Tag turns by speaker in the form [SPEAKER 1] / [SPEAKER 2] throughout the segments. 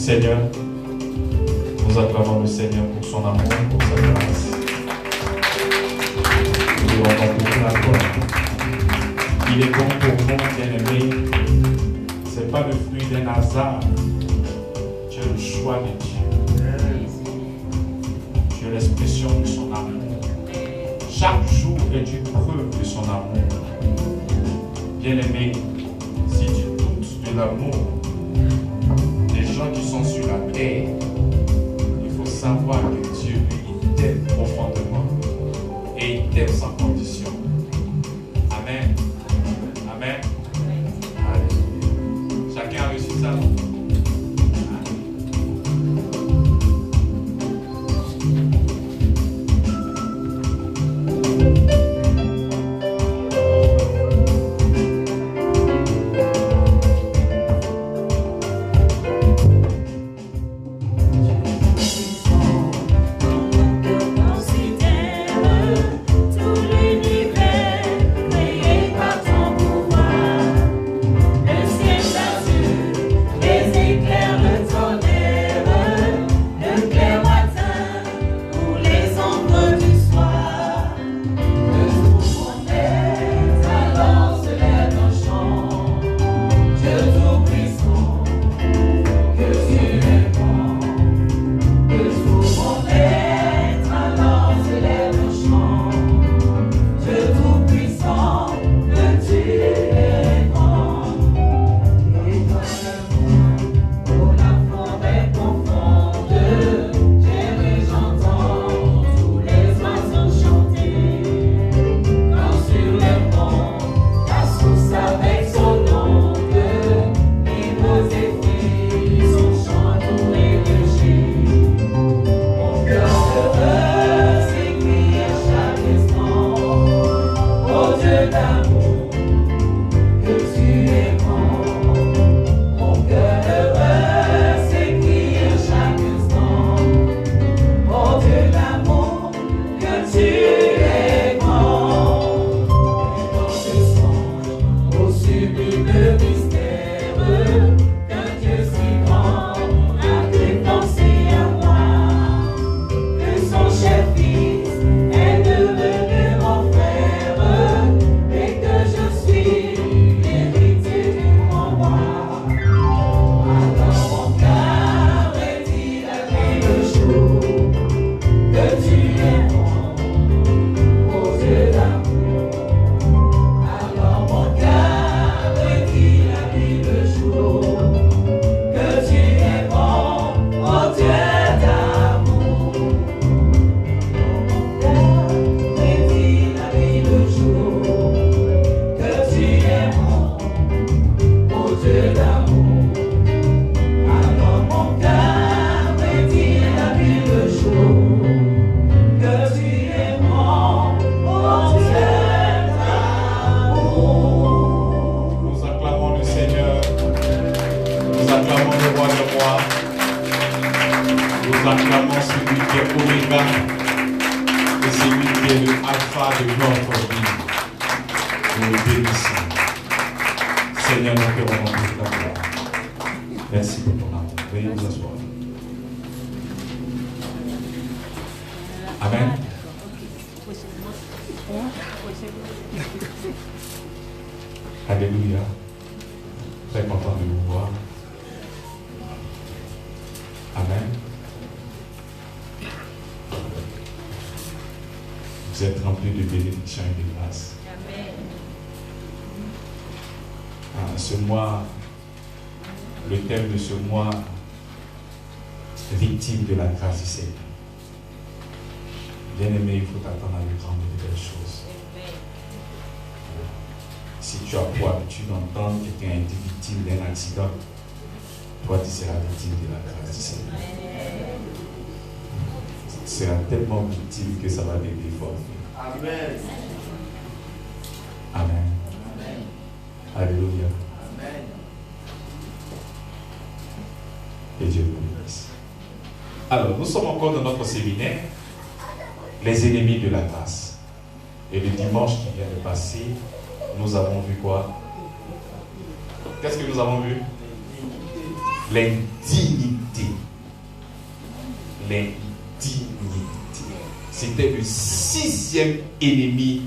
[SPEAKER 1] Seigneur, nous acclamons le Seigneur pour son amour, pour sa grâce. Nous lui rendons toute la gloire. Il est bon pour nous, bien-aimés. Ce n'est pas le fruit d'un hasard. Tu es le choix de Dieu. Tu es l'expression de son amour. Chaque jour est une preuve de son amour. Bien-aimé, si tu doutes de l'amour des gens qui sont sur la terre, il faut savoir que Dieu, lui, il t'aime profondément et il t'aime sans condition. Amen. Amen. Alléluia. Chacun a reçu ça.
[SPEAKER 2] Alléluia. Très content de vous voir. Amen. Vous êtes remplis de bénédictions et de grâce.
[SPEAKER 3] Amen.
[SPEAKER 2] Ce mois, le thème de ce mois, victime de la grâce du Seigneur. Bien-aimé, il faut t'attendre à de grandes et de belles choses. Si tu as pour habitude d'entendre quelqu'un a été victime d'un accident, toi tu seras victime de la grâce du Seigneur. Tu seras tellement victime que ça va te déformer.
[SPEAKER 4] Amen.
[SPEAKER 2] Amen.
[SPEAKER 4] Amen.
[SPEAKER 2] Alléluia.
[SPEAKER 4] Amen.
[SPEAKER 2] Que Dieu vous bénisse. Alors, nous sommes encore dans notre séminaire, les ennemis de la grâce. Et le dimanche qui vient de passer, nous avons vu quoi? Qu'est-ce que nous avons vu? L'indignité. L'indignité. C'était le 6e ennemi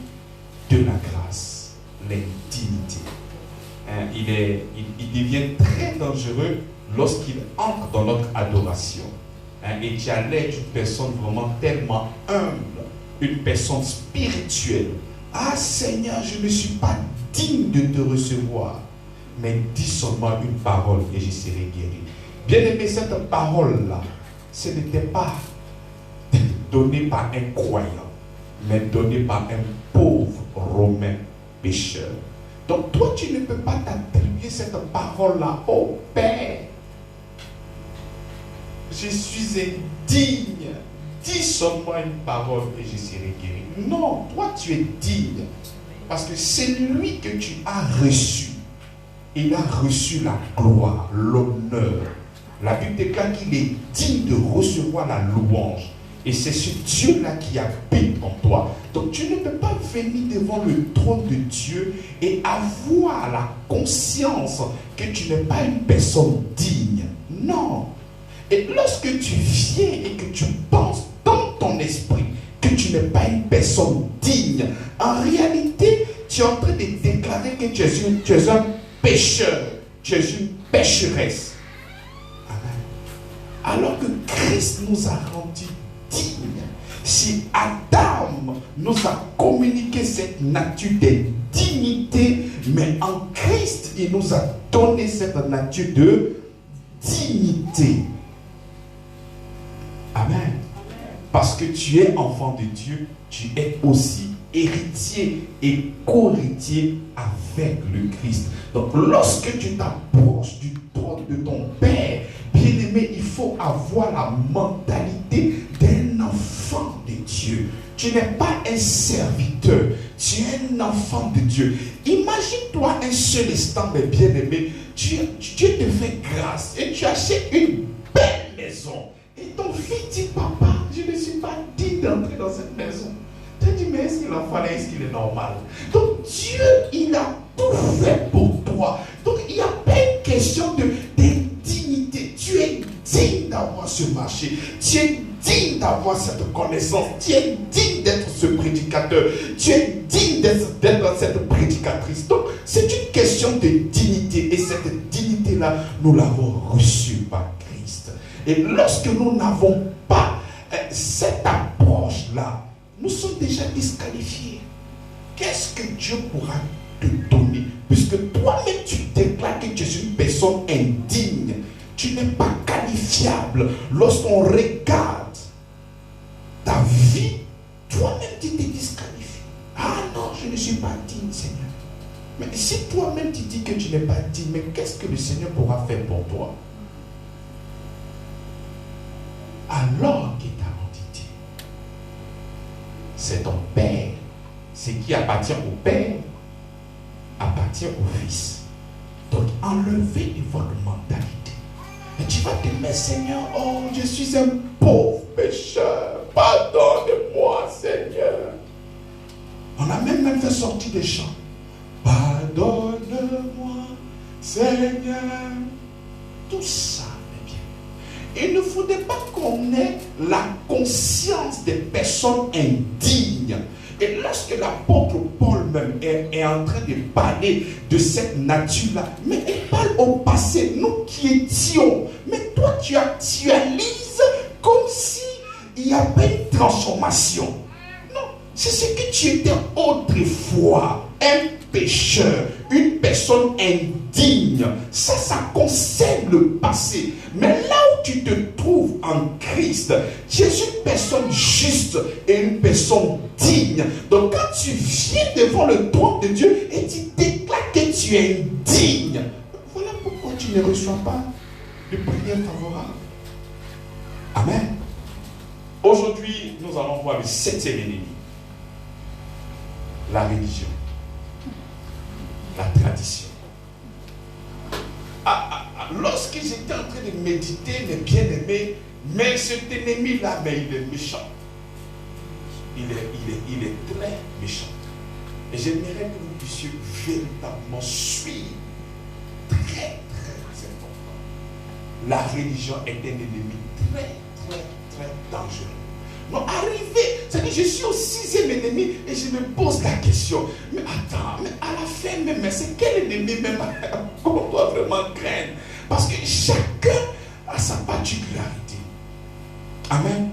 [SPEAKER 2] de la grâce. L'indignité. Hein, il devient très dangereux lorsqu'il entre dans notre adoration. Hein, et tu as l'air d'une personne vraiment tellement humble, une personne spirituelle. Ah Seigneur, je ne suis pas digne de te recevoir. Mais dis seulement une parole et je serai guéri. Bien aimé, cette parole-là, ce n'était pas donné par un croyant, mais donné par un pauvre Romain pécheur. Donc toi, tu ne peux pas t'attribuer cette parole-là. Oh Père, je suis indigne. Dis seulement une parole et je serai guéri. Non, toi tu es digne. Parce que c'est lui que tu as reçu. Il a reçu la gloire, l'honneur. La Bible déclare qu'il est digne de recevoir la louange. Et c'est ce Dieu-là qui habite en toi. Donc tu ne peux pas venir devant le trône de Dieu et avoir la conscience que tu n'es pas une personne digne. Non. Et lorsque tu viens et que tu penses dans ton esprit que tu n'es pas une personne digne, en réalité, tu es en train de déclarer que tu es un pécheur, tu es une pécheresse. Amen. Alors que Christ nous a rendus dignes. Si Adam nous a communiqué cette nature de dignité, mais en Christ, il nous a donné cette nature de dignité. Amen. Parce que tu es enfant de Dieu, tu es aussi héritier et co-héritier avec le Christ. Donc lorsque tu t'approches du trône de ton Père, bien-aimé, il faut avoir la mentalité d'un enfant de Dieu. Tu n'es pas un serviteur, tu es un enfant de Dieu. Imagine-toi un seul instant, mes bien-aimés, Dieu te fait grâce et tu achètes une belle maison. Et ton fils dit, papa, je ne suis pas digne d'entrer dans cette maison. Tu as dit, mais est-ce qu'il en fallait, est-ce qu'il est normal? Donc Dieu, il a tout fait pour toi. Donc il n'y a pas une question de dignité. Tu es digne d'avoir ce marché. Tu es digne d'avoir cette connaissance. Tu es digne d'être ce prédicateur. Tu es digne d'être cette prédicatrice. Donc c'est une question de dignité. Et cette dignité-là, nous l'avons reçue par Christ. Et lorsque nous n'avons pas cette approche-là, nous sommes déjà disqualifiés. Qu'est-ce que Dieu pourra te donner? Puisque toi-même tu déclares que tu es une personne indigne. Tu n'es pas qualifiable. Lorsqu'on regarde ta vie, toi-même tu te disqualifies. Ah non, je ne suis pas digne, Seigneur. Mais si toi-même tu dis que tu n'es pas digne, mais qu'est-ce que le Seigneur pourra faire pour toi? Alors qu'il t'a rendu digne. C'est ton Père. Ce qui appartient au Père appartient au Fils. Donc enlevez votre mentalité. Et tu vas te dire, Seigneur, oh, je suis un pauvre pécheur. Pardonne-moi, Seigneur. On a même fait sortir des chants. Pardonne-moi, Seigneur. Tout ça. Il ne faudrait pas qu'on ait la conscience des personnes indignes. Et lorsque l'apôtre Paul même est en train de parler de cette nature-là, mais il parle au passé, nous qui étions. Mais toi, tu actualises comme si il y avait une transformation. Non, c'est ce que tu étais autrefois, un pécheur, une personne indigne. Ça concerne le passé. Mais là où tu te trouves en Christ, tu es une personne juste et une personne digne. Donc quand tu viens devant le trône de Dieu et tu déclares que tu es indigne, voilà pourquoi tu ne reçois pas de prière favorable. Amen. Aujourd'hui, nous allons voir le 7e ennemi. La religion. La tradition. Lorsque j'étais en train de méditer, mes bien-aimés, mais cet ennemi-là, mais il est méchant. Il est très méchant. Et j'aimerais que vous puissiez véritablement suivre. Très, très important. la religion est un ennemi très, très, très dangereux. Non, arrivé, c'est-à-dire je suis au 6e ennemi et je me pose la question, mais attends, mais à la fin même, c'est quel ennemi même qu'on doit vraiment craindre? Parce que chacun a sa particularité. Amen.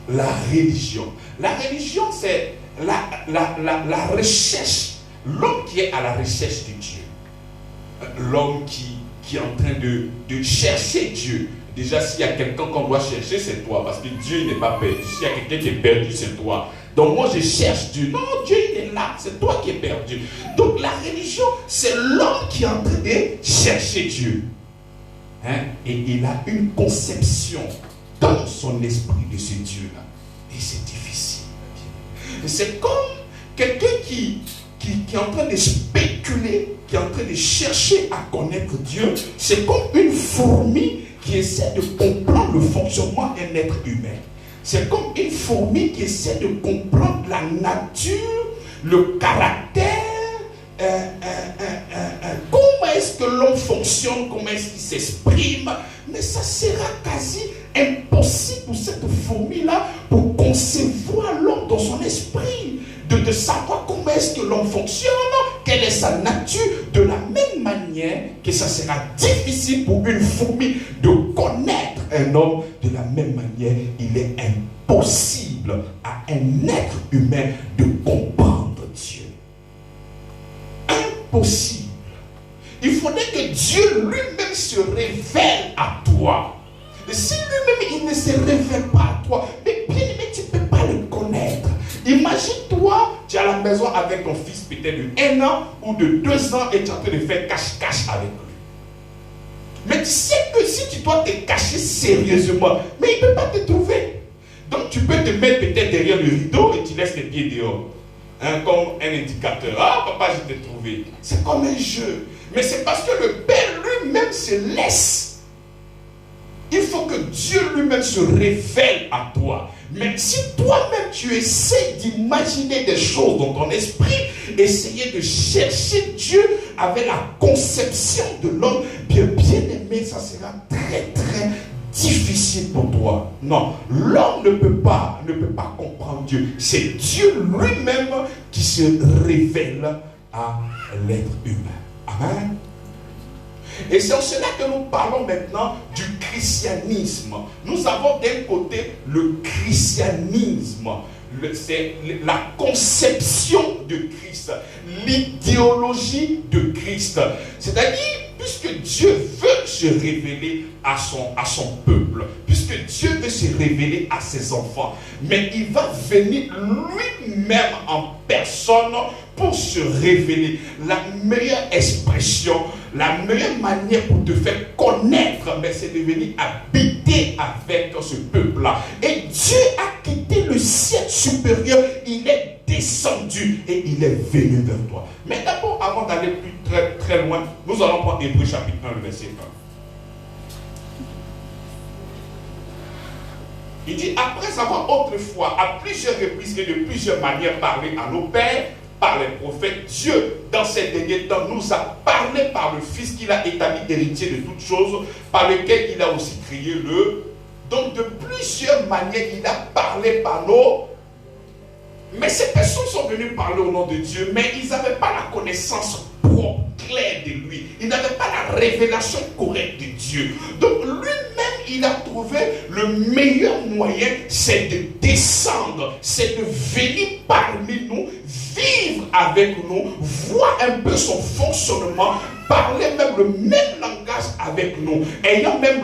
[SPEAKER 2] La religion. La religion, c'est la recherche, l'homme qui est à la recherche de Dieu. L'homme qui est en train de chercher Dieu. Déjà, s'il y a quelqu'un qu'on doit chercher, c'est toi. Parce que Dieu n'est pas perdu. S'il y a quelqu'un qui est perdu, c'est toi. Donc moi, je cherche Dieu. Non, Dieu, il est là. C'est toi qui es perdu. Donc la religion, c'est l'homme qui est en train de chercher Dieu. Hein? Et il a une conception dans son esprit de ce Dieu-là. Et c'est difficile. C'est comme quelqu'un qui est en train de spéculer, qui est en train de chercher à connaître Dieu. C'est comme une fourmi qui essaie de comprendre le fonctionnement d'un être humain. C'est comme une fourmi qui essaie de comprendre la nature, le caractère, comment est-ce que l'homme fonctionne, comment est-ce qu'il s'exprime. Mais ça sera quasi impossible pour cette fourmi-là pour concevoir l'homme dans son esprit, de savoir comment est-ce que l'homme fonctionne, quelle est sa nature, de la même manière que ça sera difficile pour une fourmi de connaître un homme, de la même manière, il est impossible à un être humain de comprendre Dieu. Impossible. Il faudrait que Dieu lui-même se révèle à toi. Et si lui-même il ne se révèle pas à toi, mais bien aimé, tu ne peux pas le connaître. Imagine-toi, tu es à la maison avec ton fils peut-être de 1 an ou de 2 ans et tu es en train de faire cache-cache avec lui. Mais tu sais que si tu dois te cacher sérieusement, mais il ne peut pas te trouver. Donc tu peux te mettre peut-être derrière le rideau et tu laisses les pieds dehors. Hein, comme un indicateur. Ah, papa, je t'ai trouvé. C'est comme un jeu. Mais c'est parce que le Père lui-même se laisse. Il faut que Dieu lui-même se révèle à toi. Mais si toi-même tu essaies d'imaginer des choses dans ton esprit, essayer de chercher Dieu avec la conception de l'homme, bien aimé, ça sera très très difficile pour toi. Non, l'homme ne peut pas comprendre Dieu. C'est Dieu lui-même qui se révèle à l'être humain. Amen. Et c'est en cela que nous parlons maintenant du christianisme. Nous avons d'un côté le christianisme, c'est la conception de Christ, l'idéologie de Christ. C'est-à-dire, puisque Dieu veut se révéler à son peuple, puisque Dieu veut se révéler à ses enfants, mais il va venir lui-même en personne pour se révéler. La meilleure expression, la meilleure manière pour te faire connaître, mais c'est de venir habiter avec ce peuple-là. Et Dieu a quitté le ciel supérieur, il est descendu et il est venu vers toi. Mais d'abord, avant d'aller plus très, très loin, nous allons prendre Hébreux chapitre 1, le verset 1. Il dit, après avoir autrefois, à plusieurs reprises et de plusieurs manières parlé à nos pères, par les prophètes, Dieu, dans ces derniers temps, nous a parlé par le Fils qu'il a établi héritier de toutes choses, par lequel il a aussi créé le... Donc, de plusieurs manières, il a parlé par nos... Mais ces personnes sont venues parler au nom de Dieu, mais ils n'avaient pas la connaissance propre, claire de lui. Ils n'avaient pas la révélation correcte de Dieu. Donc, lui-même, il a trouvé le meilleur moyen, c'est de descendre, c'est de venir parmi nous, vivre avec nous, voir un peu son fonctionnement, parler même le même langage avec nous, ayant même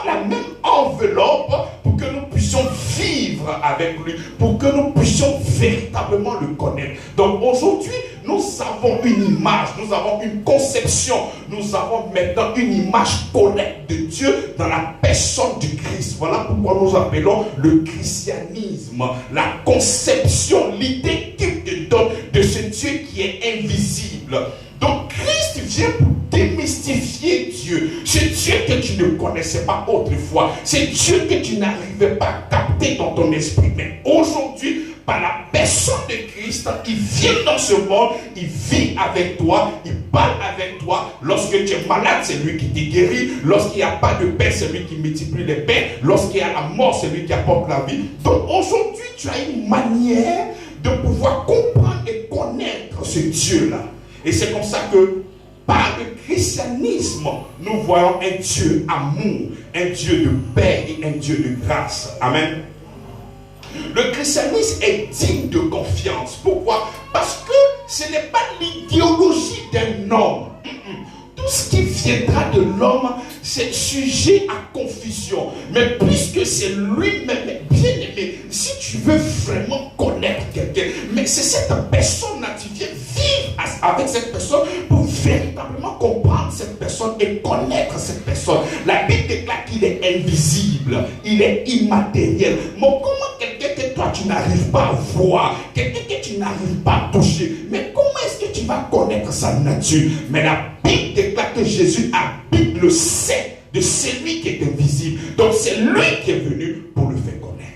[SPEAKER 2] la même enveloppe pour que nous puissions vivre avec lui, pour que nous puissions véritablement le connaître. Donc aujourd'hui, nous avons une image, nous avons une conception, nous avons maintenant une image correcte de Dieu dans la personne du Christ. Voilà pourquoi nous appelons le christianisme, la conception, l'idée qu'il te donne de ce Dieu qui est invisible. Donc Christ vient pour démystifier Dieu. C'est Dieu que tu ne connaissais pas autrefois. C'est Dieu que tu n'arrivais pas à capter dans ton esprit. Mais aujourd'hui, par la personne de Christ, Christ, il vient dans ce monde, il vit avec toi, il parle avec toi. Lorsque tu es malade, c'est lui qui te guérit. Lorsqu'il n'y a pas de paix, c'est lui qui multiplie les paix. Lorsqu'il y a la mort, c'est lui qui apporte la vie. Donc aujourd'hui, tu as une manière de pouvoir comprendre et connaître ce Dieu-là. Et c'est comme ça que par le christianisme, nous voyons un Dieu amour, un Dieu de paix et un Dieu de grâce. Amen. Le christianisme est digne de confiance. Pourquoi? Parce que ce n'est pas l'idéologie d'un homme. Tout ce qui viendra de l'homme, c'est sujet à confusion. Mais puisque c'est lui-même, bien aimé, si tu veux vraiment connaître quelqu'un, mais c'est cette personne-là, tu viens vivre avec cette personne pour véritablement comprendre cette personne et connaître cette personne. La Bible déclare qu'il est invisible, il est immatériel. Mais comment quelqu'un que toi tu n'arrives pas à voir, quelqu'un que tu n'arrives pas à toucher, mais comment est-ce que tu vas connaître sa nature? Mais la Bible déclare que Jésus habite le sein de celui qui est invisible. Donc c'est lui qui est venu pour le faire connaître.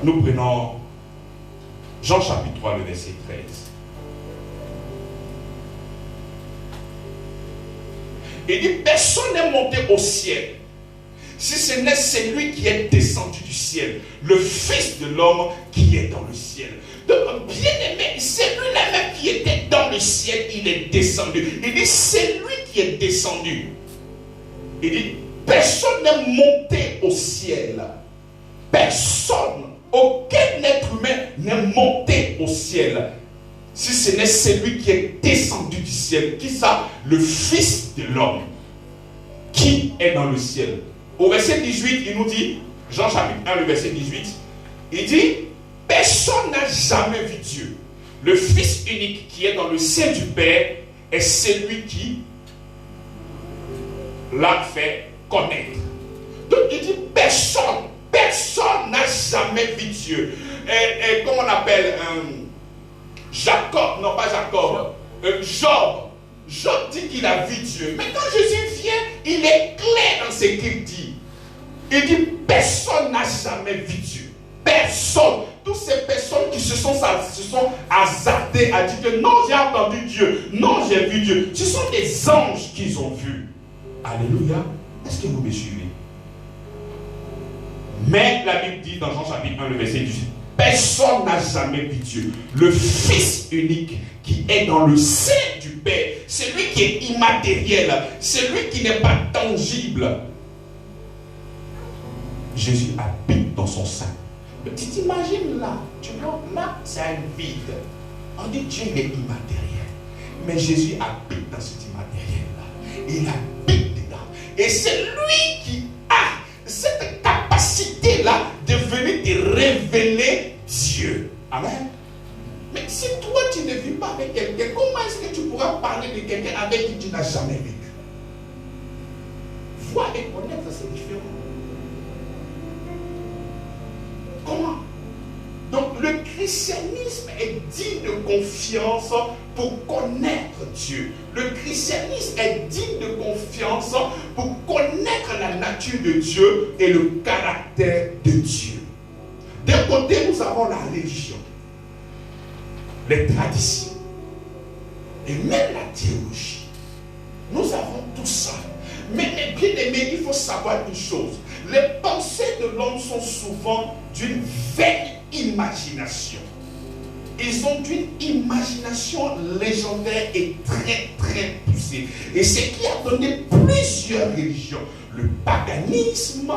[SPEAKER 2] Nous prenons Jean chapitre 3, le verset 13. Il dit, personne n'est monté au ciel, si ce n'est celui qui est descendu du ciel, le Fils de l'homme qui est dans le ciel. Donc, bien aimé, c'est lui-là même qui était dans le ciel, il est descendu. Il dit, c'est lui qui est descendu. Il dit, personne n'est monté au ciel. Personne, aucun être humain n'est monté au ciel, si ce n'est celui qui est descendu du ciel. Qui ça? Le Fils de l'homme qui est dans le ciel. Au verset 18, il nous dit, Jean chapitre 1, le verset 18, il dit, personne n'a jamais vu Dieu. Le Fils unique qui est dans le sein du Père est celui qui l'a fait connaître. Donc il dit, personne n'a jamais vu Dieu. Et comment on appelle Jacob, non pas Jacob, Job. Job dit qu'il a vu Dieu. Mais quand Jésus vient, il est clair dans ce qu'il dit. Il dit, personne n'a jamais vu Dieu. Personne. Toutes ces personnes qui se sont hasardées à dire que non, j'ai entendu Dieu. Non, j'ai vu Dieu. Ce sont des anges qu'ils ont vus. Alléluia. Est-ce que vous me suivez? Mais la Bible dit dans Jean chapitre 1, le verset 18, personne n'a jamais vu Dieu. Le Fils unique qui est dans le sein du Père, celui qui est immatériel, celui qui n'est pas tangible. Jésus habite dans son sein. Tu t'imagines là, tu vois, là c'est un vide. On dit Dieu est immatériel. Mais Jésus habite dans cet immatériel-là. Il habite dedans. Et c'est lui qui a cette capacité-là de venir te révéler Dieu. Amen. Mais si toi tu ne vis pas avec quelqu'un, comment est-ce que tu pourras parler de quelqu'un avec qui tu n'as jamais vécu? Voir et connaître, c'est différent. Comment? Donc le christianisme est digne de confiance pour connaître Dieu. Le christianisme est digne de confiance pour connaître la nature de Dieu et le caractère de Dieu. D'un côté, nous avons la religion, les traditions et même la théologie. Nous avons tout ça. Mais bien aimé, il faut savoir une chose. Les pensées de l'homme sont souvent d'une vaine imagination. Ils ont une imagination légendaire et très très poussée. Et ce qui a donné plusieurs religions. Le paganisme,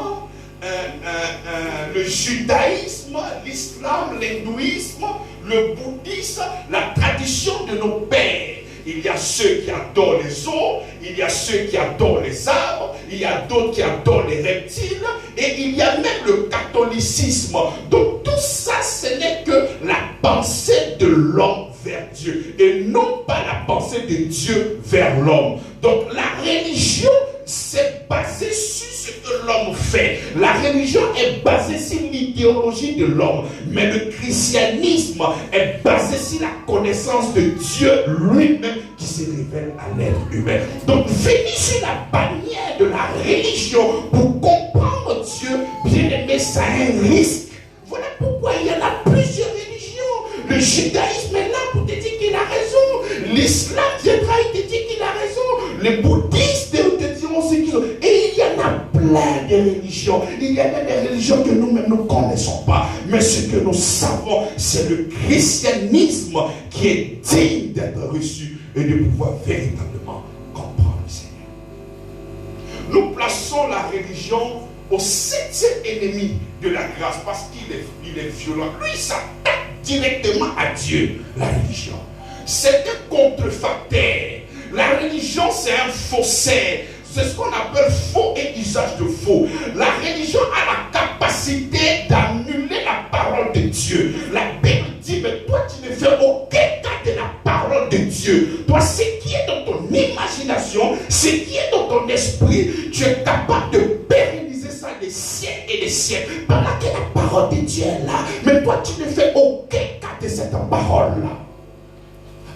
[SPEAKER 2] le judaïsme, l'islam, l'hindouisme, le bouddhisme, la tradition de nos pères. Il y a ceux qui adorent les eaux, il y a ceux qui adorent les arbres, il y a d'autres qui adorent les reptiles, et il y a même le catholicisme. Donc tout ça, ce n'est que la pensée de l'homme vers Dieu, et non pas la pensée de Dieu vers l'homme. Donc la religion, c'est basé sur ce que l'homme fait. La religion est basée sur l'idéologie de l'homme. Mais le christianisme est basé sur la connaissance de Dieu lui-même qui se révèle à l'être humain. Donc venir sur la bannière de la religion pour comprendre Dieu, bien aimé, ça a un risque. Voilà pourquoi il y en a plusieurs religions. judaïsme est là pour te dire qu'il a raison. L'islam viendra et te dire qu'il a raison. Les bouddhistes te diront ce qu'ils ont. Et il y en a plein de religions. Il y en a des religions que nous-mêmes ne connaissons pas. Mais ce que nous savons, c'est le christianisme qui est digne d'être reçu et de pouvoir véritablement comprendre le Seigneur. Nous plaçons la religion au 7e ennemi de la grâce parce qu'il est violent. Lui, il s'attaque directement à Dieu, la religion. C'est un contrefacteur. La religion, c'est un faussaire. C'est ce qu'on appelle faux et usage de faux. La religion a la capacité d'annuler la parole de Dieu. La Bible dit, mais toi, tu ne fais aucun cas de la parole de Dieu. Toi, ce qui est dans ton imagination, ce qui est dans ton esprit, tu es capable de pérenniser ça des siècles et des siècles. Pendant que la parole de Dieu est là, mais toi, tu ne fais aucun cas de cette parole-là.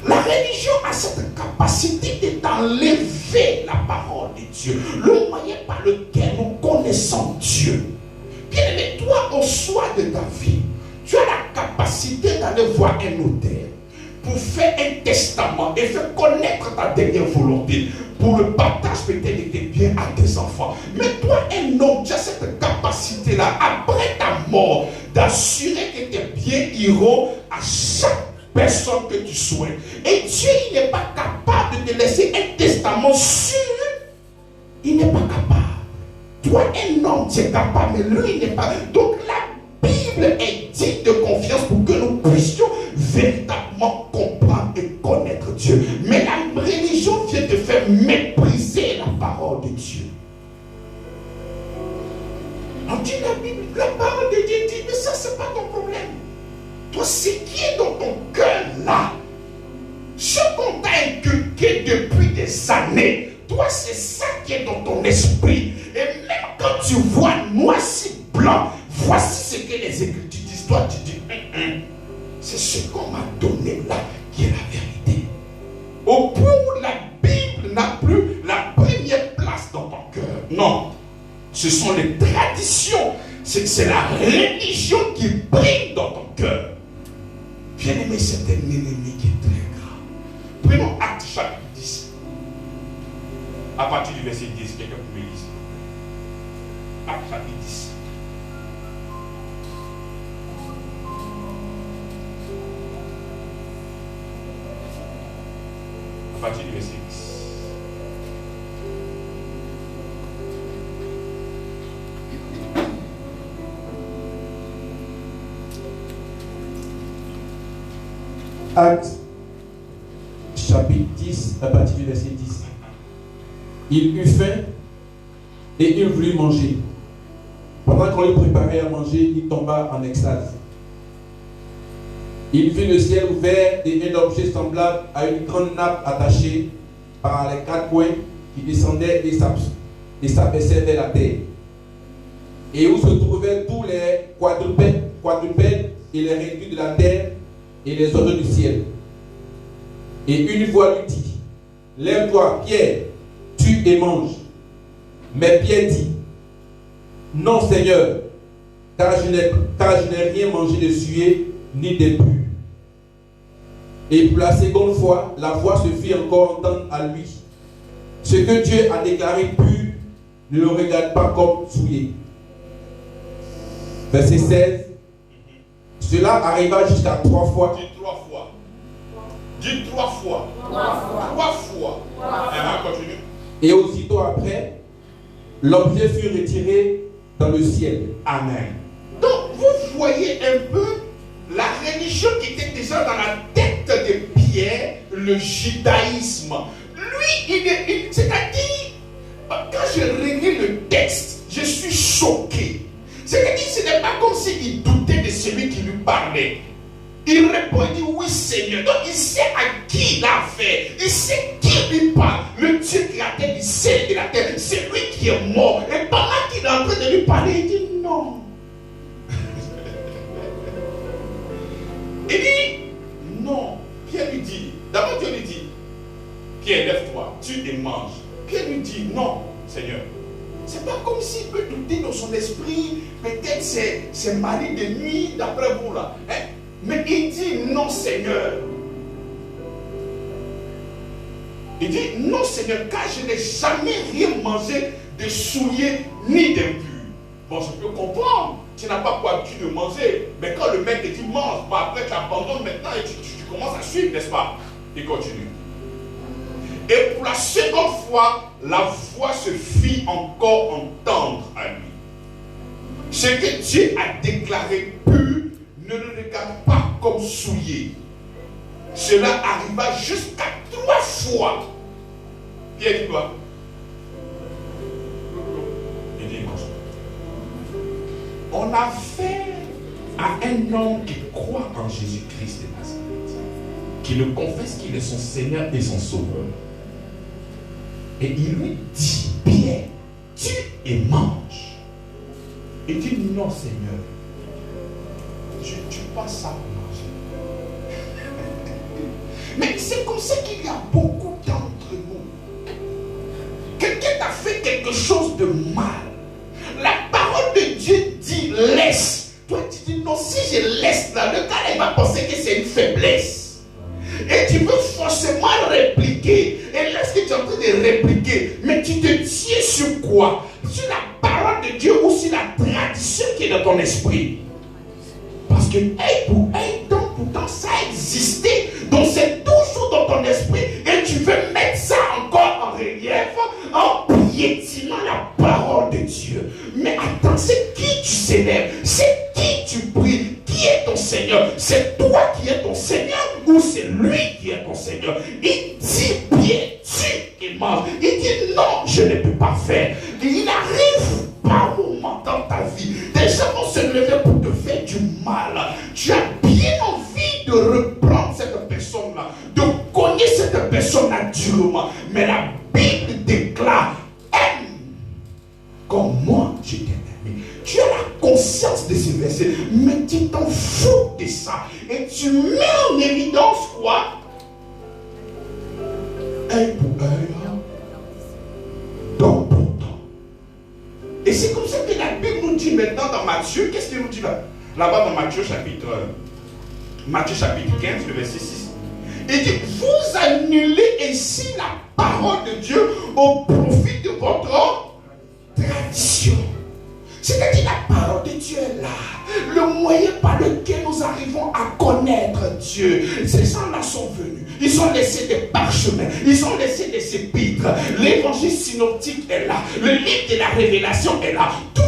[SPEAKER 2] La religion a cette capacité d'enlever la parole de Dieu, le moyen par lequel nous connaissons Dieu. Bien aimé, toi, au soir de ta vie, tu as la capacité d'aller voir un notaire pour faire un testament et faire connaître ta dernière volonté pour le partage peut-être de tes biens à tes enfants. Mais toi, un homme, tu as cette capacité-là, après ta mort, d'assurer que tes biens iront à chaque personne que tu souhaites. Et Dieu, il n'est pas capable de te laisser un testament sûr. Il n'est pas capable. Toi, un homme, tu es capable, mais lui, il n'est pas. Donc, la Bible est digne de confiance pour que nous puissions véritablement comprendre et connaître Dieu. Mais la religion vient te faire mépriser la parole de Dieu. On dit la Bible, la parole de Dieu dit, mais ça, c'est pas ton problème. Toi, ce qui est dans ton cœur là, ce qu'on t'a inculqué depuis des années, toi, c'est ça qui est dans ton esprit. Et même quand tu vois noir-ci blanc, voici ce que les Écritures disent. Toi, tu dis, c'est ce qu'on m'a donné là qui est la vérité. Au point où la Bible n'a plus la première place dans ton cœur. Non, ce sont les traditions. C'est la religion qui brille dans ton cœur. Bien aimé, c'est un ennemi qui est très grave. Prenons Actes chapitre 10. À partir du verset 10, quelqu'un peut me lire. Actes chapitre 10. À partir du verset 10.
[SPEAKER 3] Actes, chapitre 10, à partir du verset 10. Il eut faim et il voulut manger. Pendant qu'on lui préparait à manger, il tomba en extase. Il vit le ciel ouvert et un objet semblable à une grande nappe attachée par les quatre coins qui descendait et s'abaissait vers la terre. Et où se trouvaient tous les quadrupèdes et les réduits de la terre et les oiseaux du ciel. Et une voix lui dit, lève-toi, Pierre, tue et mange. Mais Pierre dit, non Seigneur, car je n'ai rien mangé de sué ni de pu. Et pour la seconde fois, la voix se fit encore entendre à lui. Ce que Dieu a déclaré pur, ne le regarde pas comme souillé. Verset 16. Cela arriva jusqu'à 3 fois.
[SPEAKER 2] Dis 3 fois. Dis 3 fois. 3 fois. Continue.
[SPEAKER 3] Et aussitôt après, l'objet fut retiré dans le ciel.
[SPEAKER 2] Amen. Donc, vous voyez un peu la religion qui était déjà dans la tête de Pierre, le judaïsme. Lui, c'est-à-dire, quand je relis le texte, je suis choqué. C'est-à-dire, ce n'est pas comme s'il doutait de celui qui lui parlait. Il répondit, oui Seigneur. Donc il sait à qui il a affaire. Il sait qui lui parle. Le Dieu créateur du ciel et de la terre. C'est lui qui est mort. Et pendant qu'il est en train de lui parler, il dit non. Il dit non. Pierre lui dit, d'abord Dieu lui dit, Pierre, lève-toi, tue et mange. Pierre lui dit non, Seigneur. C'est pas comme s'il peut douter dans son esprit, peut-être c'est Marie de nuit, d'après vous là. Hein? Mais il dit non Seigneur. Il dit, non Seigneur, car je n'ai jamais rien mangé de souillé ni d'impur. Bon, je peux comprendre, tu n'as pas pour habitude de manger, mais quand le mec te dit mange, bon, après tu abandonnes maintenant et tu commences à suivre, n'est-ce pas? Il continue. Et pour la seconde fois, la voix se fit encore entendre à lui. Ce que Dieu a déclaré pur, ne le regarde pas comme souillé. Cela arriva jusqu'à 3 fois. Pierre dit quoi? Il dit on a affaire à un homme qui croit en Jésus-Christ de Nazareth, qui le confesse qu'il est son Seigneur et son Sauveur. Et il lui dit, Pierre, tue et mange. Il dit, non Seigneur, je ne tue pas ça pour manger. Mais c'est comme ça qu'il y a beaucoup d'entre nous. Quelqu'un t'a fait quelque chose de mal. La parole de Dieu dit laisse. Toi tu dis non, si je laisse là, le gars il va penser que c'est une faiblesse. Et tu veux forcément répliquer. Et lorsque tu es en train de répliquer, mais tu te tiens sur quoi? Sur la parole de Dieu ou sur la tradition qui est dans ton esprit? Parce que pour un temps, pourtant ça existait. Donc c'est toujours dans ton esprit. Et tu veux mettre ça encore en relief en piétinant la parole de Dieu. Mais attends, c'est qui tu célèbres? C'est qui tu pries? Qui est ton Seigneur? C'est toi qui es ton Seigneur ou c'est lui qui est ton Seigneur? Il dit bien, tue et mange. Il dit non, je ne peux pas faire. Et il arrive par moment dans ta vie. Des gens vont se lever pour te faire du mal. Tu as bien envie de reprendre cette personne-là, de cogner cette personne-là durement. Mais la Bible déclare, aime comme moi je t'ai aimé. Tu as la conscience de ce verset, mais tu t'en fous de ça. Et tu mets en évidence quoi? Un pour un, donc pour temps. Et c'est comme ça que la Bible nous dit maintenant dans Matthieu, qu'est-ce qu'il nous dit là? Là-bas dans Matthieu chapitre 15, le verset 6. Il dit, vous annulez ainsi la parole de Dieu au profit de votre tradition. C'est-à-dire la parole de Dieu est là. Le moyen par lequel nous arrivons à connaître Dieu. Ces gens-là sont venus. Ils ont laissé des parchemins. Ils ont laissé des épîtres. L'évangile synoptique est là. Le livre de la révélation est là. Tous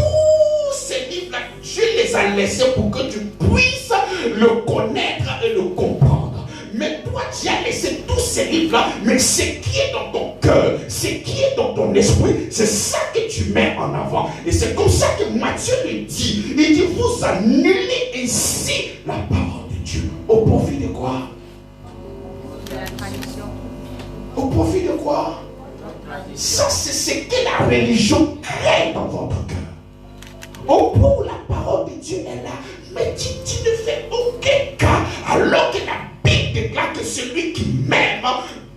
[SPEAKER 2] ces livres-là, Dieu les a laissés pour que tu puisses le connaître et le comprendre. Mais toi, tu as laissé tous ces livres-là, mais ce qui est dans ton cœur, ce qui est dans ton esprit, c'est ça que tu mets en avant. Et c'est comme ça que Matthieu le dit. Il dit, vous annulez ainsi la parole de Dieu. Au profit de quoi?
[SPEAKER 4] De la tradition.
[SPEAKER 2] Au profit de quoi? Ça, c'est ce que la religion crée dans votre cœur. Au bout, la parole de Dieu est là. Mais tu ne fais aucun cas, alors que la Bible déclare que celui qui m'aime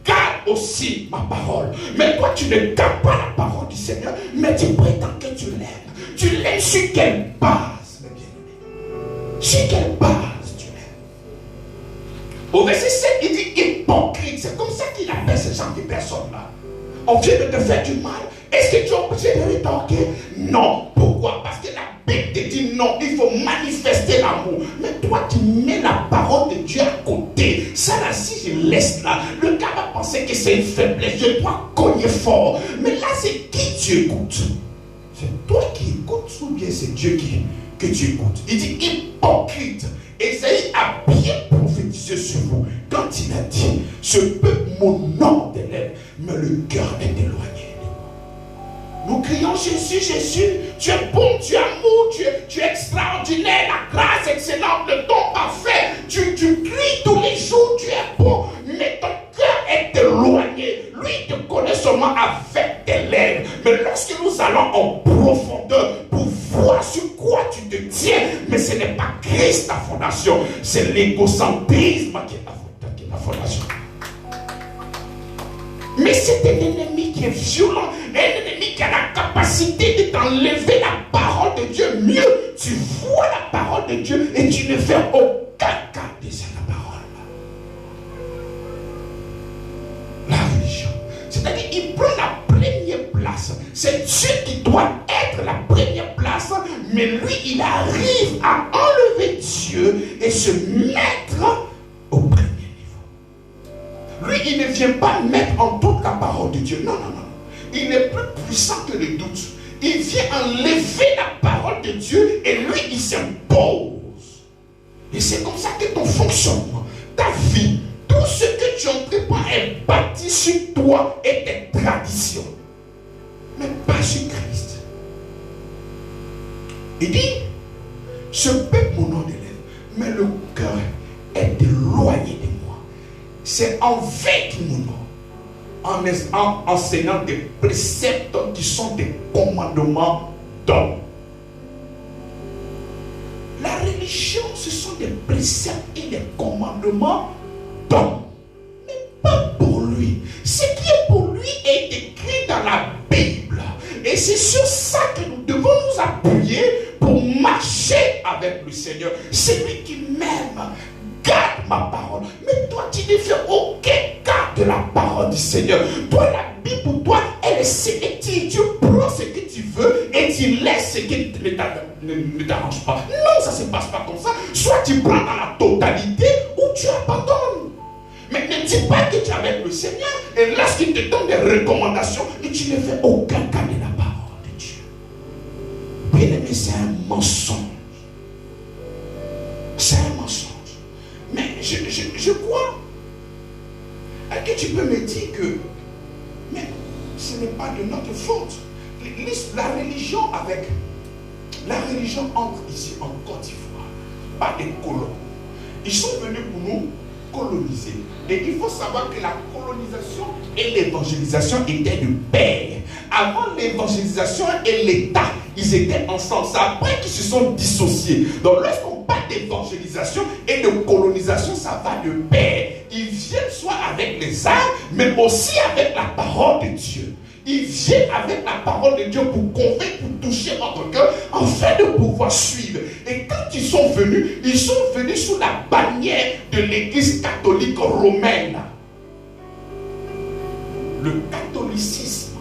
[SPEAKER 2] garde aussi ma parole. Mais toi, tu ne gardes pas la parole du Seigneur, mais tu prétends que tu l'aimes. Tu l'aimes sur quelle base, mes bien-aimés? Sur quelle base tu l'aimes? Au verset 7, il dit hypocrite. C'est comme ça qu'il appelle ce genre de personnes-là. On vient de te faire du mal. Est-ce que tu es obligé de rétorquer? Non. Pourquoi? Parce que la Bible te dit non, il faut manifester l'amour. Mais toi, tu mets la parole de Dieu à côté. Ça là, si je laisse là, le gars va penser que c'est une faiblesse. Je dois cogner fort. Mais là, c'est qui tu écoutes? C'est toi qui écoutes ou bien c'est Dieu que tu écoutes? Il dit hypocrite. Ésaïe a bien prophétisé sur vous quand il a dit, ce peuple m'honore des lèvres, mais le cœur est éloigné. Nous crions Jésus, Jésus, tu es bon, tu es amour, tu es extraordinaire, la grâce excellente, le don parfait. Tu cries tous les jours, tu es bon, mais ton cœur est éloigné. Lui te connaît seulement avec tes lèvres. Mais lorsque nous allons en profondeur pour voir sur quoi tu te tiens, mais ce n'est pas Christ ta fondation, c'est l'égocentrisme qui est ta fondation. Mais c'est un ennemi qui est violent, un ennemi qui a la capacité de t'enlever la parole de Dieu. Mieux, tu vois la parole de Dieu et tu ne fais aucun cas de cette parole. qui doit être la première place, mais lui, il arrive à enlever Dieu et se mettre au premier niveau. Lui, il ne vient pas mettre en doute la parole de Dieu. Non, non, non. Il est plus puissant que le doute. Il vient enlever la parole de Dieu et lui, il s'impose. Et c'est comme ça que ton fonctionnement, ta vie, tout ce que tu entreprends est bâti sur toi et tes traditions. Mais pas sur Christ. Il dit, ce peuple mon nom d'élève, mais le cœur est éloigné de moi. C'est envers mon nom, en enseignant des préceptes qui sont des commandements d'homme. La religion, ce sont des préceptes et des commandements d'homme. Mais pas pour lui. Ce qui est pour lui est écrit dans la Bible. Et c'est sur ça que nous devons nous appuyer pour marcher avec le Seigneur. C'est lui qui m'aime. Garde ma parole. Mais toi, tu ne fais aucun cas de la parole du Seigneur. Toi, la Bible pour toi, elle est sélective. Tu prends ce que tu veux et tu laisses ce qui ne t'arrange pas. Non, ça ne se passe pas comme ça. Soit tu prends dans la totalité ou tu abandonnes. Mais ne dis pas que tu es avec le Seigneur et lorsqu'il te donne des recommandations et tu ne fais aucun cas de la parole de Dieu. Bien aimé, c'est un mensonge. C'est un mensonge. Mais je crois que tu peux me dire que mais ce n'est pas de notre faute. La religion entre ici en Côte d'Ivoire par des colons. Ils sont venus pour nous coloniser. Et il faut savoir que la colonisation et l'évangélisation étaient de pair. Avant l'évangélisation et l'État, ils étaient ensemble. C'est après qu'ils se sont dissociés. Donc lorsqu'on parle d'évangélisation et de colonisation, ça va de pair. Ils viennent soit avec les armes, mais aussi avec la parole de Dieu. Ils viennent avec la parole de Dieu pour convaincre, pour toucher votre cœur, afin de pouvoir suivre. Et quand ils sont venus sous la bannière de l'Église catholique romaine. Le catholicisme.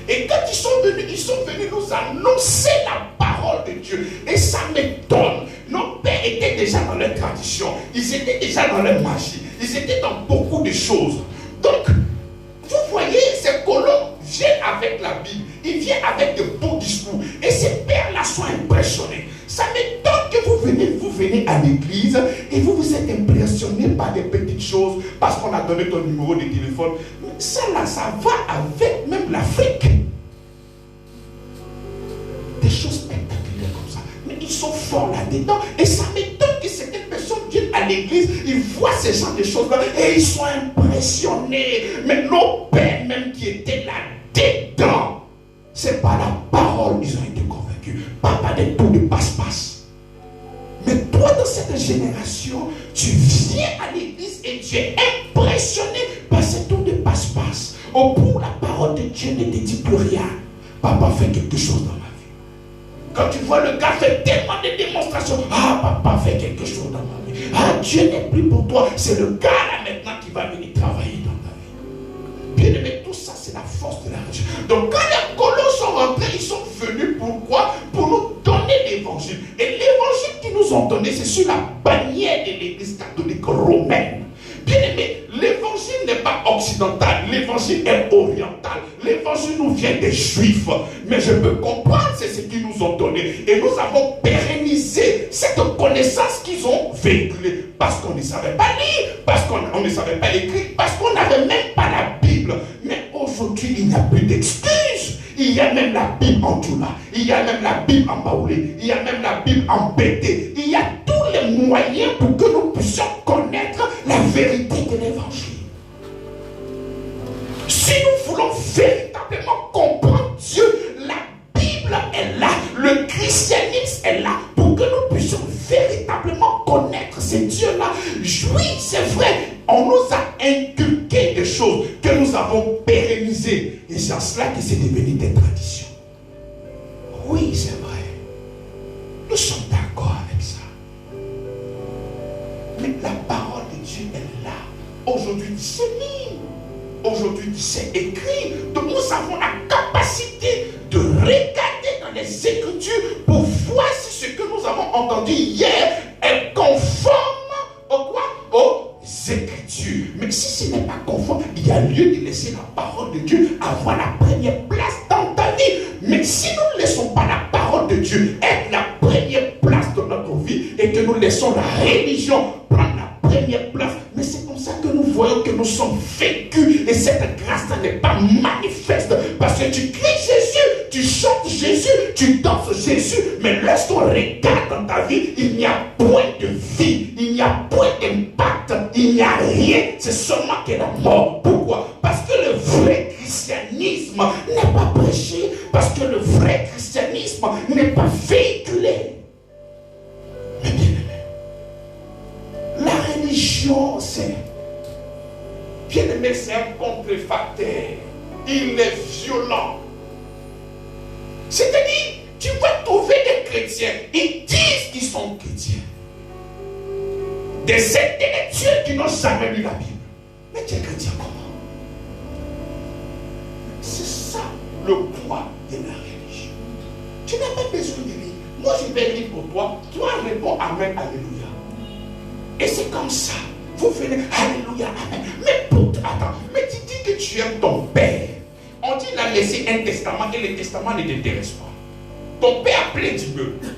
[SPEAKER 2] Et quand ils sont venus nous annoncer la parole de Dieu. Et ça m'étonne. Nos pères étaient déjà dans leur tradition. Ils étaient déjà dans leur magie. Ils étaient dans beaucoup de choses. Donc, vous voyez, ces colons viennent avec la Bible. Ils viennent avec de beaux discours. Et ces pères-là sont impressionnés. Ça m'étonne que vous venez à l'église et vous êtes impressionné par des petites choses parce qu'on a donné ton numéro de téléphone. Ça là, ça va avec même l'Afrique. Des choses spectaculaires comme ça. Mais ils sont forts là-dedans. Et ça m'étonne que certaines personnes viennent à l'église, ils voient ces genre de choses-là et ils sont impressionnés. Mais nos pères même qui étaient là-dedans, c'est par la parole ils ont été convaincus. Pas par des tours de passe-passe. Mais toi, dans cette génération, tu viens à l'église et tu es impressionné par ces tours de passe-passe. Au bout, la parole de Dieu ne te dit plus rien. Papa fait quelque chose dans ma vie. Quand tu vois le gars faire tellement de démonstrations, ah, papa fait quelque chose dans ma vie. Ah, Dieu n'est plus pour toi. C'est le gars là maintenant qui va venir travailler dans ta vie. Bien aimé, tout ça, c'est la force de la religion. Donc, quand les colons sont rentrés, ils sont venus pourquoi? Pour nous donner l'évangile. Et l'évangile qu'ils nous ont donné, c'est sur la bannière de l'église catholique romaine. Bien aimé, l'évangile n'est pas occidental, l'évangile est oriental. L'évangile nous vient des juifs. Mais je peux comprendre, c'est ce qu'ils nous ont donné. Et nous avons pérennisé cette connaissance qu'ils ont véhiculée. Parce qu'on ne savait pas lire, parce qu'on ne savait pas écrire, parce qu'on n'avait même pas la Bible. Mais aujourd'hui, il n'y a plus d'excuses. Il y a même la Bible en Toula. Il y a même la Bible en Baoulé. Il y a même la Bible en Bété. Il y a tous les moyens pour que nous puissions connaître la vérité de l'évangile. Si nous voulons véritablement comprendre Dieu, la Bible est là. Le christianisme est là pour que nous puissions véritablement connaître ce Dieu-là. Oui, c'est vrai. On nous a inculqué des choses que nous avons pérennisées. Et c'est en cela que c'est devenu des traditions. Oui, c'est vrai. Nous sommes d'accord avec ça. Mais la parole de Dieu est là. Aujourd'hui, c'est libre. Aujourd'hui, c'est écrit. Donc nous avons la capacité de regarder dans les Écritures pour voir si ce que nous avons entendu hier est conforme aux Écritures. Mais si ce n'est pas conforme, il y a lieu de laisser la parole de Dieu avoir la première place dans ta vie. Mais si nous ne laissons pas la parole de Dieu être la première place dans notre vie et que nous laissons la religion prendre la première place, mais c'est comme ça que nous voyons que nous sommes vécus et cette grâce n'est pas manifeste parce que tu cries Jésus, tu chantes Jésus, tu danses Jésus, mais lorsqu'on regarde dans ta vie, il n'y a point de vie, il n'y a point d'impact, il n'y a rien, c'est seulement que la mort. Pourquoi? Parce que le vrai christianisme n'est pas prêché, parce que le vrai christianisme n'est pas véhiculé. Mais bien aimé, la religion, c'est bien aimé, c'est un contrefacteur. Il est violent. C'est-à-dire, tu vas trouver des chrétiens, ils disent qu'ils sont chrétiens. Des intellectuels qui n'ont jamais lu la Bible. Mais tu es chrétien comment? C'est ça le poids de la religion. Tu n'as pas besoin de lire. Moi je vais lire pour toi. Toi réponds Amen, Alléluia. Et c'est comme ça. Vous venez Alléluia, Amen. Mais attends, mais tu dis que tu aimes ton père. On dit qu'il a laissé un testament et le testament ne t'intéresse pas. Ton père a plein d'immeubles.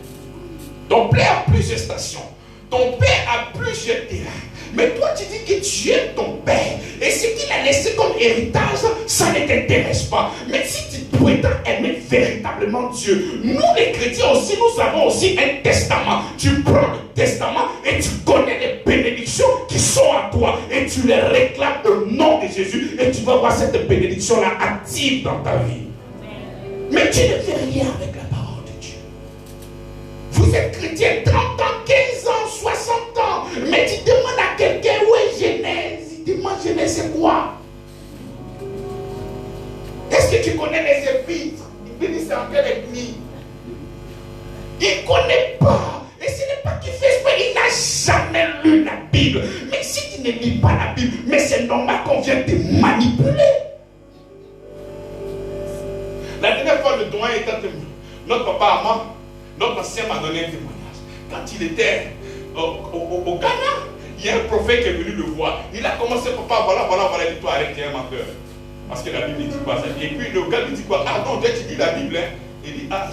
[SPEAKER 2] Ton père a plusieurs stations. Ton père a plusieurs terrains. Mais toi tu dis que tu aimes ton père. Et ce qu'il a laissé comme héritage, ça ne t'intéresse pas. Mais si tu prétends aimer véritablement Dieu, nous les chrétiens aussi, nous avons aussi un testament. Tu prends le testament et tu connais les bénédictions qui sont à toi. Et tu les réclames au nom de Jésus. Et tu vas voir cette bénédiction-là active dans ta vie. Mais tu ne fais rien avec la parole de Dieu. Vous êtes chrétien 30 ans, 15 ans, 60 ans. Mais tu demandes à quelqu'un où est Genèse. Il demande Genèse c'est quoi? Est-ce que tu connais les épîtres? Il dit c'est en quelle ethnie? Il ne connaît pas. Et ce n'est pas qu'il fait exprès, il n'a jamais lu la Bible. Mais si tu ne lis pas la Bible, mais c'est normal qu'on vienne te manipuler. La dernière fois, le doyen était notre papa à moi, notre ancien m'a donné un témoignage. Quand il était au Ghana, il y a un prophète qui est venu le voir. Il a commencé, papa, voilà, il dit toi arrête, ma peur. Parce que la Bible dit quoi ça. Et puis le gars lui dit quoi? Ah non, toi tu lis la Bible, hein? Il dit, ah,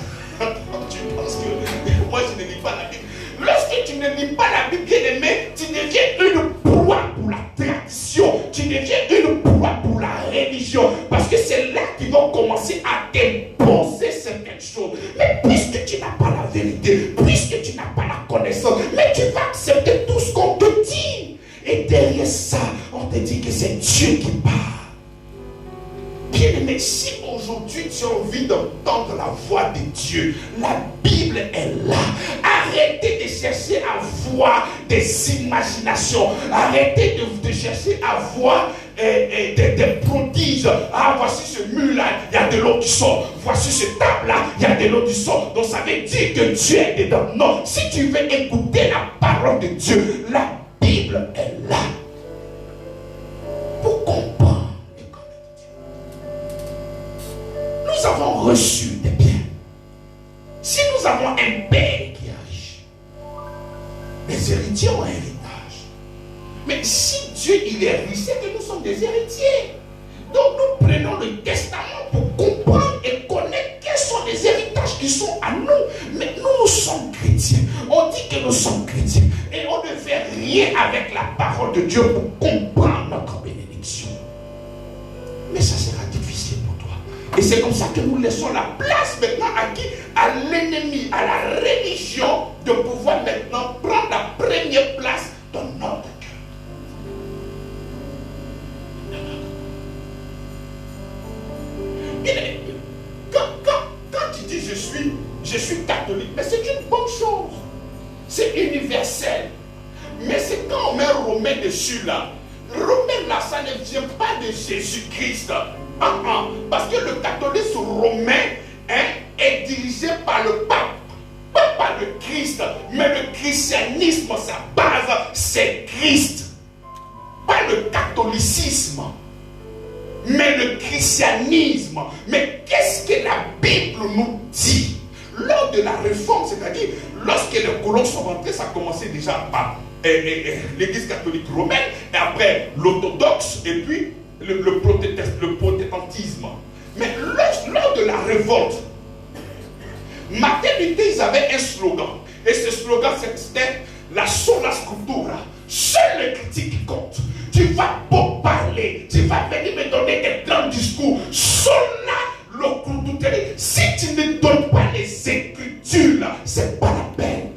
[SPEAKER 2] tu penses que moi je ne lis pas la Bible. Lorsque tu ne lis pas la Bible, bien aimé, tu deviens une proie pour la tradition. Tu deviens une proie pour la religion. Parce que c'est là qu'ils vont commencer à t'imposer certaines choses. Mais puisque tu n'as pas la vérité, puisque tu n'as pas la connaissance, mais tu vas accepter tout ce qu'on te dit. Et derrière ça, on te dit que c'est Dieu qui parle. Bien aimé, si aujourd'hui tu as envie d'entendre la voix de Dieu, la Bible est là. Arrêtez de chercher à voir des imaginations. Arrêtez de chercher à voir des prodiges. Ah, voici ce mur-là, il y a de l'eau qui sort. Voici ce table-là, il y a de l'eau qui sort. Donc ça veut dire que Dieu est dedans. Non, si tu veux écouter la parole de Dieu, la Bible est là. Pour comprendre. Nous avons reçu des biens. Si nous avons un père qui est riche, les héritiers ont un héritage. Mais si Dieu il est riche, c'est que nous sommes des héritiers. Donc nous prenons le testament pour comprendre et connaître quels sont les héritages qui sont à nous. Mais nous sommes chrétiens. On dit que nous sommes chrétiens. Et on ne fait rien avec la parole de Dieu pour comprendre notre bénédiction. Mais ça sera difficile pour toi. Et c'est comme ça que nous laissons la place maintenant à qui? À l'ennemi, à la religion, de pouvoir maintenant prendre la première place dans notre cœur. Quand tu dis je suis catholique, mais c'est une bonne chose. C'est universel. Mais c'est quand on met Romain dessus là. Romain là, ça ne vient pas de Jésus-Christ. Parce que le catholicisme romain est dirigé par le pape, pas par le Christ. Mais le christianisme, sa base, c'est Christ, pas le catholicisme. mais le christianisme. Mais qu'est-ce que la Bible nous dit? Lors de la réforme, c'est-à-dire lorsque les colons sont rentrés, ça commençait déjà par l'église catholique romaine, et après l'orthodoxe, et puis le protestantisme. Mais lors de la révolte, Martin Luther, ils avaient un slogan. Et ce slogan, c'était la sola scriptura. Seul le critique qui compte. Tu vas pas parler, tu vas venir me donner des grands discours. Sola scriptura. Si tu ne donnes pas les écritures, c'est pas la peine.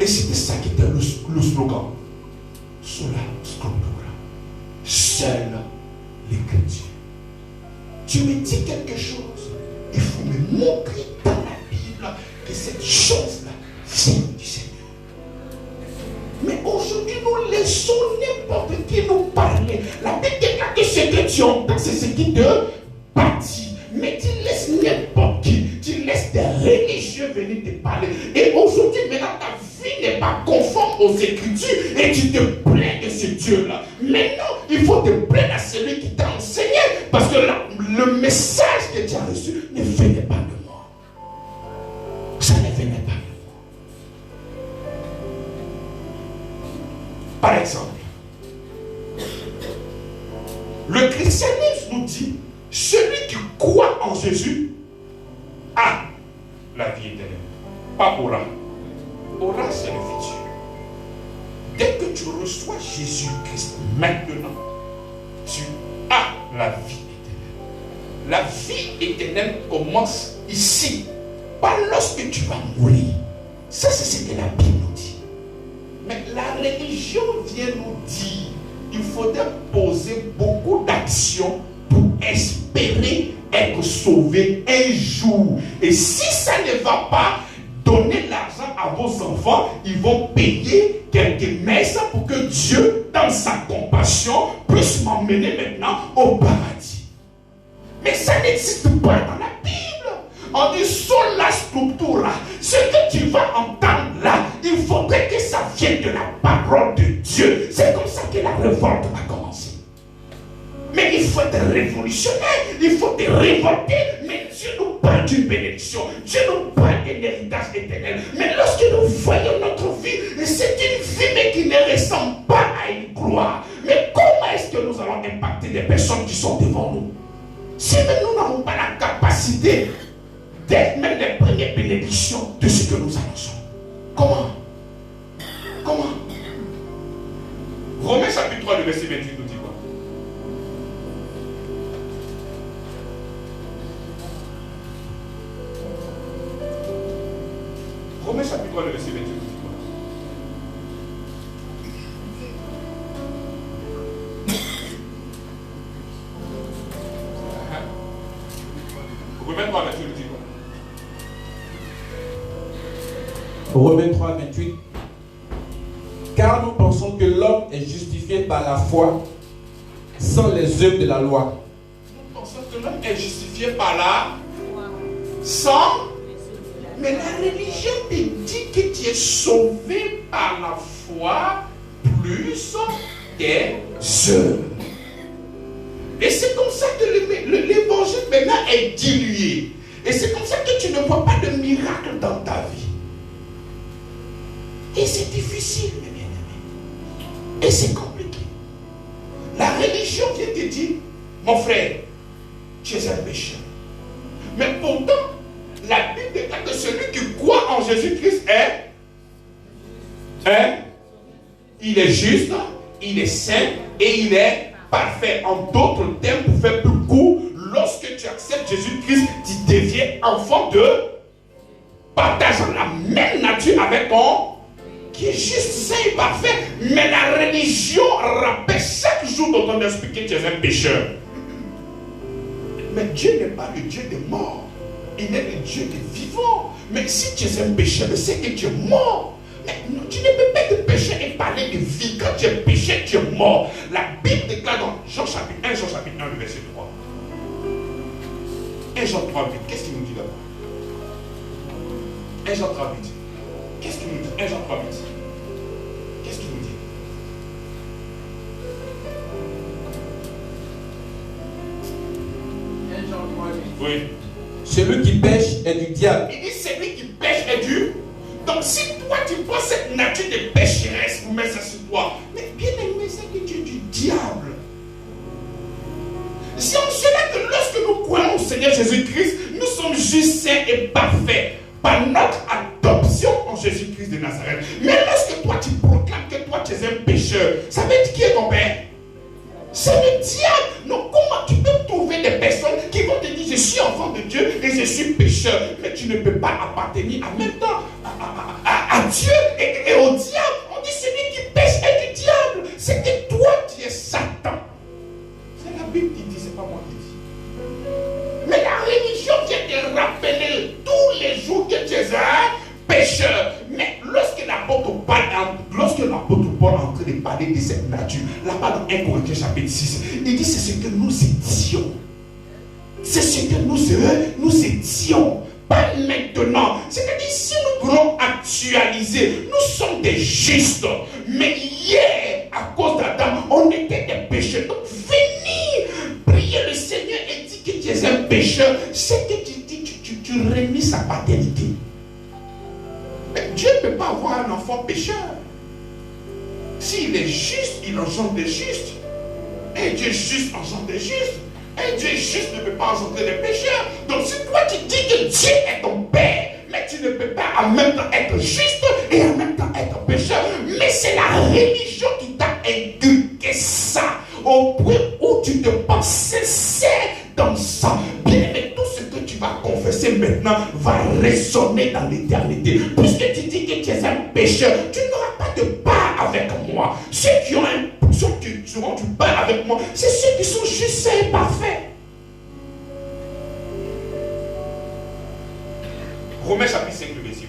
[SPEAKER 2] Et c'était ça qui était le slogan. Sola scriptura. Seul l'écriture. Tu me dis quelque chose, il faut me montrer dans la Bible que cette chose-là vient du Seigneur. Mais aujourd'hui, nous laissons n'importe qui nous parler. La Bible déclare que ce que tu entends, c'est ce qui te bâtit. Mais tu laisses n'importe qui, tu laisses des religieux venir te parler. Et aujourd'hui, maintenant, ta vie n'est pas conforme aux Écritures et tu te plains de ce Dieu-là. Maintenant, il faut te plaindre à celui qui t'a enseigné, parce que le message que tu as reçu ne venait pas de moi. Ça ne venait pas de moi. Par exemple, le christianisme nous dit, celui qui croit en Jésus a la vie éternelle. Pas aura. Aura, c'est le futur. Dès que tu reçois Jésus-Christ maintenant, tu as la vie éternelle. La vie éternelle commence ici, pas lorsque tu vas mourir. Ça, c'est ce que la Bible nous dit. Mais la religion vient nous dire qu'il faudrait poser beaucoup d'actions pour espérer être sauvé un jour. Et si ça ne va pas, donnez l'argent à vos enfants, ils vont payer quelques messes pour que Dieu, dans sa compassion, puisse m'emmener maintenant au paradis. Mais ça n'existe pas dans la Bible. On dit sola scriptura. Ce que tu vas entendre là, il faudrait que ça vienne de la parole de Dieu. C'est comme ça que la révolte va commencer. Mais il faut être révolutionnaire, il faut te révolter. Mais Dieu nous parle d'une bénédiction, Dieu nous parle d'un héritage éternel. Mais lorsque nous voyons notre vie, c'est une vie mais qui ne ressemble pas à une gloire. Mais comment est-ce que nous allons impacter les personnes qui sont devant nous? Si même nous n'avons pas la capacité d'être même les premières bénédictions de ce que nous annonçons. Comment? Romains chapitre 3, le verset 28 nous dit quoi? Romains chapitre 3, le verset 28 nous dit quoi? Romains 3, 28 nous dit quoi?
[SPEAKER 3] Romains 3, 28. Car nous pensons que l'homme est justifié par la foi sans les œuvres de la loi.
[SPEAKER 2] Nous pensons que l'homme est justifié par la sans. Mais la religion te dit que tu es sauvé par la foi plus des œuvres. Et c'est comme ça que l'évangile maintenant est dilué. Et c'est comme ça que tu ne vois pas de miracle dans ta vie. Et c'est difficile, mes bien-aimés. Et c'est compliqué. La religion vient te dire, mon frère, tu es un pécheur. Mais pourtant, la Bible déclare que celui qui croit en Jésus-Christ il est juste, il est saint et il est parfait. En d'autres termes, pour faire plus court, lorsque tu acceptes Jésus-Christ, tu deviens enfant de partageant la même nature avec ton qui est juste saint et parfait. Mais la religion rappelle chaque jour dans ton esprit que tu es un pécheur. Mais Dieu n'est pas le Dieu des morts. Il est le Dieu des vivants. Mais si tu es un pécheur, c'est que tu es mort. Mais tu ne peux pas être pécheur et parler de vie. Quand tu es péché, tu es mort. La Bible déclare dans Jean chapitre 1, le verset 3. 1 Jean 3, 8. Qu'est-ce qu'il nous dit d'abord? 1 Jean 3, 8. Qu'est-ce qu'il nous dit? 1 Jean 3, 8. Qu'est-ce qu'il nous dit?
[SPEAKER 1] Oui.
[SPEAKER 3] Celui qui pêche est du diable.
[SPEAKER 2] Il dit celui qui pêche est du. Donc si toi tu prends cette nature de pécheresse pour mettre ça sur toi, mais bien aimé, c'est que tu es du diable. C'est en cela que lorsque nous croyons au Seigneur Jésus-Christ, nous sommes justes, saints et parfaits par notre adoption en Jésus-Christ de Nazareth. Mais lorsque toi tu proclames que toi tu es un pécheur, ça veut dire qui est ton père? C'est le diable. Donc comment tu peux trouver des personnes qui vont te dire je suis enfant de Dieu et je suis pécheur, mais tu ne peux pas appartenir en même temps à Dieu et au diable. On dit celui qui pêche est du diable. C'est que toi tu es Satan. C'est la Bible qui dit, c'est pas moi qui dis. Mais la religion vient te rappeler tous les jours que tu es un pécheur. Mais lorsque l'apôtre Paul est en train de parler de cette nature, là-bas dans 1 Corinthiens chapitre 6, il dit c'est ce que nous étions. C'est ce que nous étions. Pas maintenant. C'est-à-dire si nous voulons actualiser, nous sommes des justes. Mais hier, à cause d'Adam, on était des pécheurs. Donc venir prier le Seigneur et dire que tu es un pécheur, c'est que tu remis sa paternité. Mais Dieu ne peut pas avoir un enfant pécheur. S'il est juste, il engendre des justes. Et Dieu juste engendre des justes. Et Dieu juste ne peut pas engendrer des pécheurs. Donc si toi tu dis que Dieu est ton Père, mais tu ne peux pas en même temps être juste et en même temps être pécheur. Mais c'est la religion qui t'a inculqué ça. Au point où tu te penses sincère dans ça. Bien, mais tout ce que tu vas confesser maintenant va résonner dans l'éternité. Puisque tu dis que tu es un pécheur, tu n'auras pas de part avec moi. Ceux qui ont du part avec moi, c'est ceux qui sont justes et parfaits. Romains chapitre 5, le verset 8.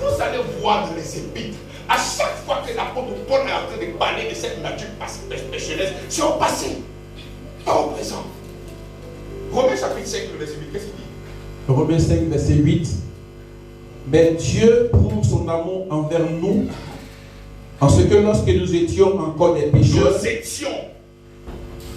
[SPEAKER 2] Vous allez voir dans les épîtres, à chaque fois que l'apôtre Paul est en train de parler de cette nature pécheresse, c'est au passé, pas au présent. Romains chapitre 5, le verset 8, qu'est-ce qu'il dit?
[SPEAKER 3] Romains 5, verset 8. Mais Dieu prouve son amour envers nous, en ce que lorsque nous étions encore des pécheurs,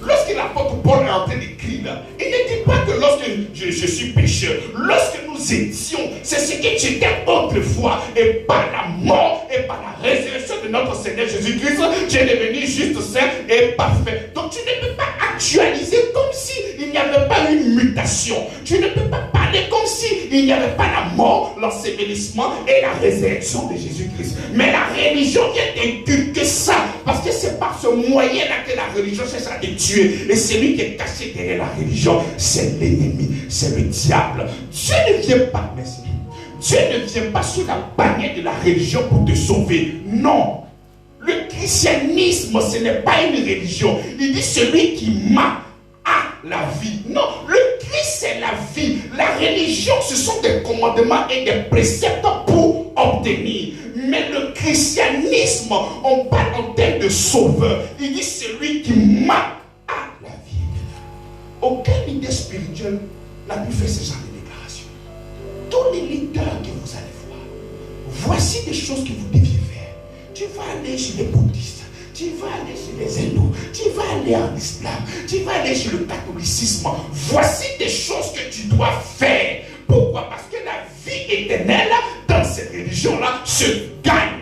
[SPEAKER 2] lorsque l'apôtre Paul est en train d'écrire là, il ne dit pas que lorsque je suis pécheur, lorsque nous étions, c'est ce que tu étais autrefois, et par la mort et par la résurrection de notre Seigneur Jésus-Christ, tu es devenu juste, saint et parfait. Donc tu ne peux pas actualiser comme si il n'y avait pas une mutation. Tu ne peux pas parler comme si il n'y avait pas la mort, l'ensevelissement et la résurrection de Jésus-Christ. Mais la religion vient d'inculquer ça, parce que c'est par ce moyen-là que la religion cherche à te tuer. Et celui qui est caché derrière la religion, c'est l'ennemi, c'est le diable. Dieu ne vient pas, merci. Dieu ne vient pas sous la bannière de la religion pour te sauver. Non. Le christianisme, ce n'est pas une religion. Il dit celui qui m'a a la vie. Non, le Christ c'est la vie. La religion, ce sont des commandements et des préceptes pour obtenir. Mais le christianisme, on parle en termes de sauveur. Il dit celui qui m'a a la vie. Aucun leader spirituel n'a pu faire ce genre de déclaration. Tous les leaders que vous allez voir, voici des choses que vous deviez faire. Tu vas aller chez les bouddhistes, tu vas aller chez les hindous, tu vas aller en islam, tu vas aller chez le catholicisme. Voici des choses que tu dois faire. Pourquoi? Parce que la vie éternelle dans cette religion-là se gagne.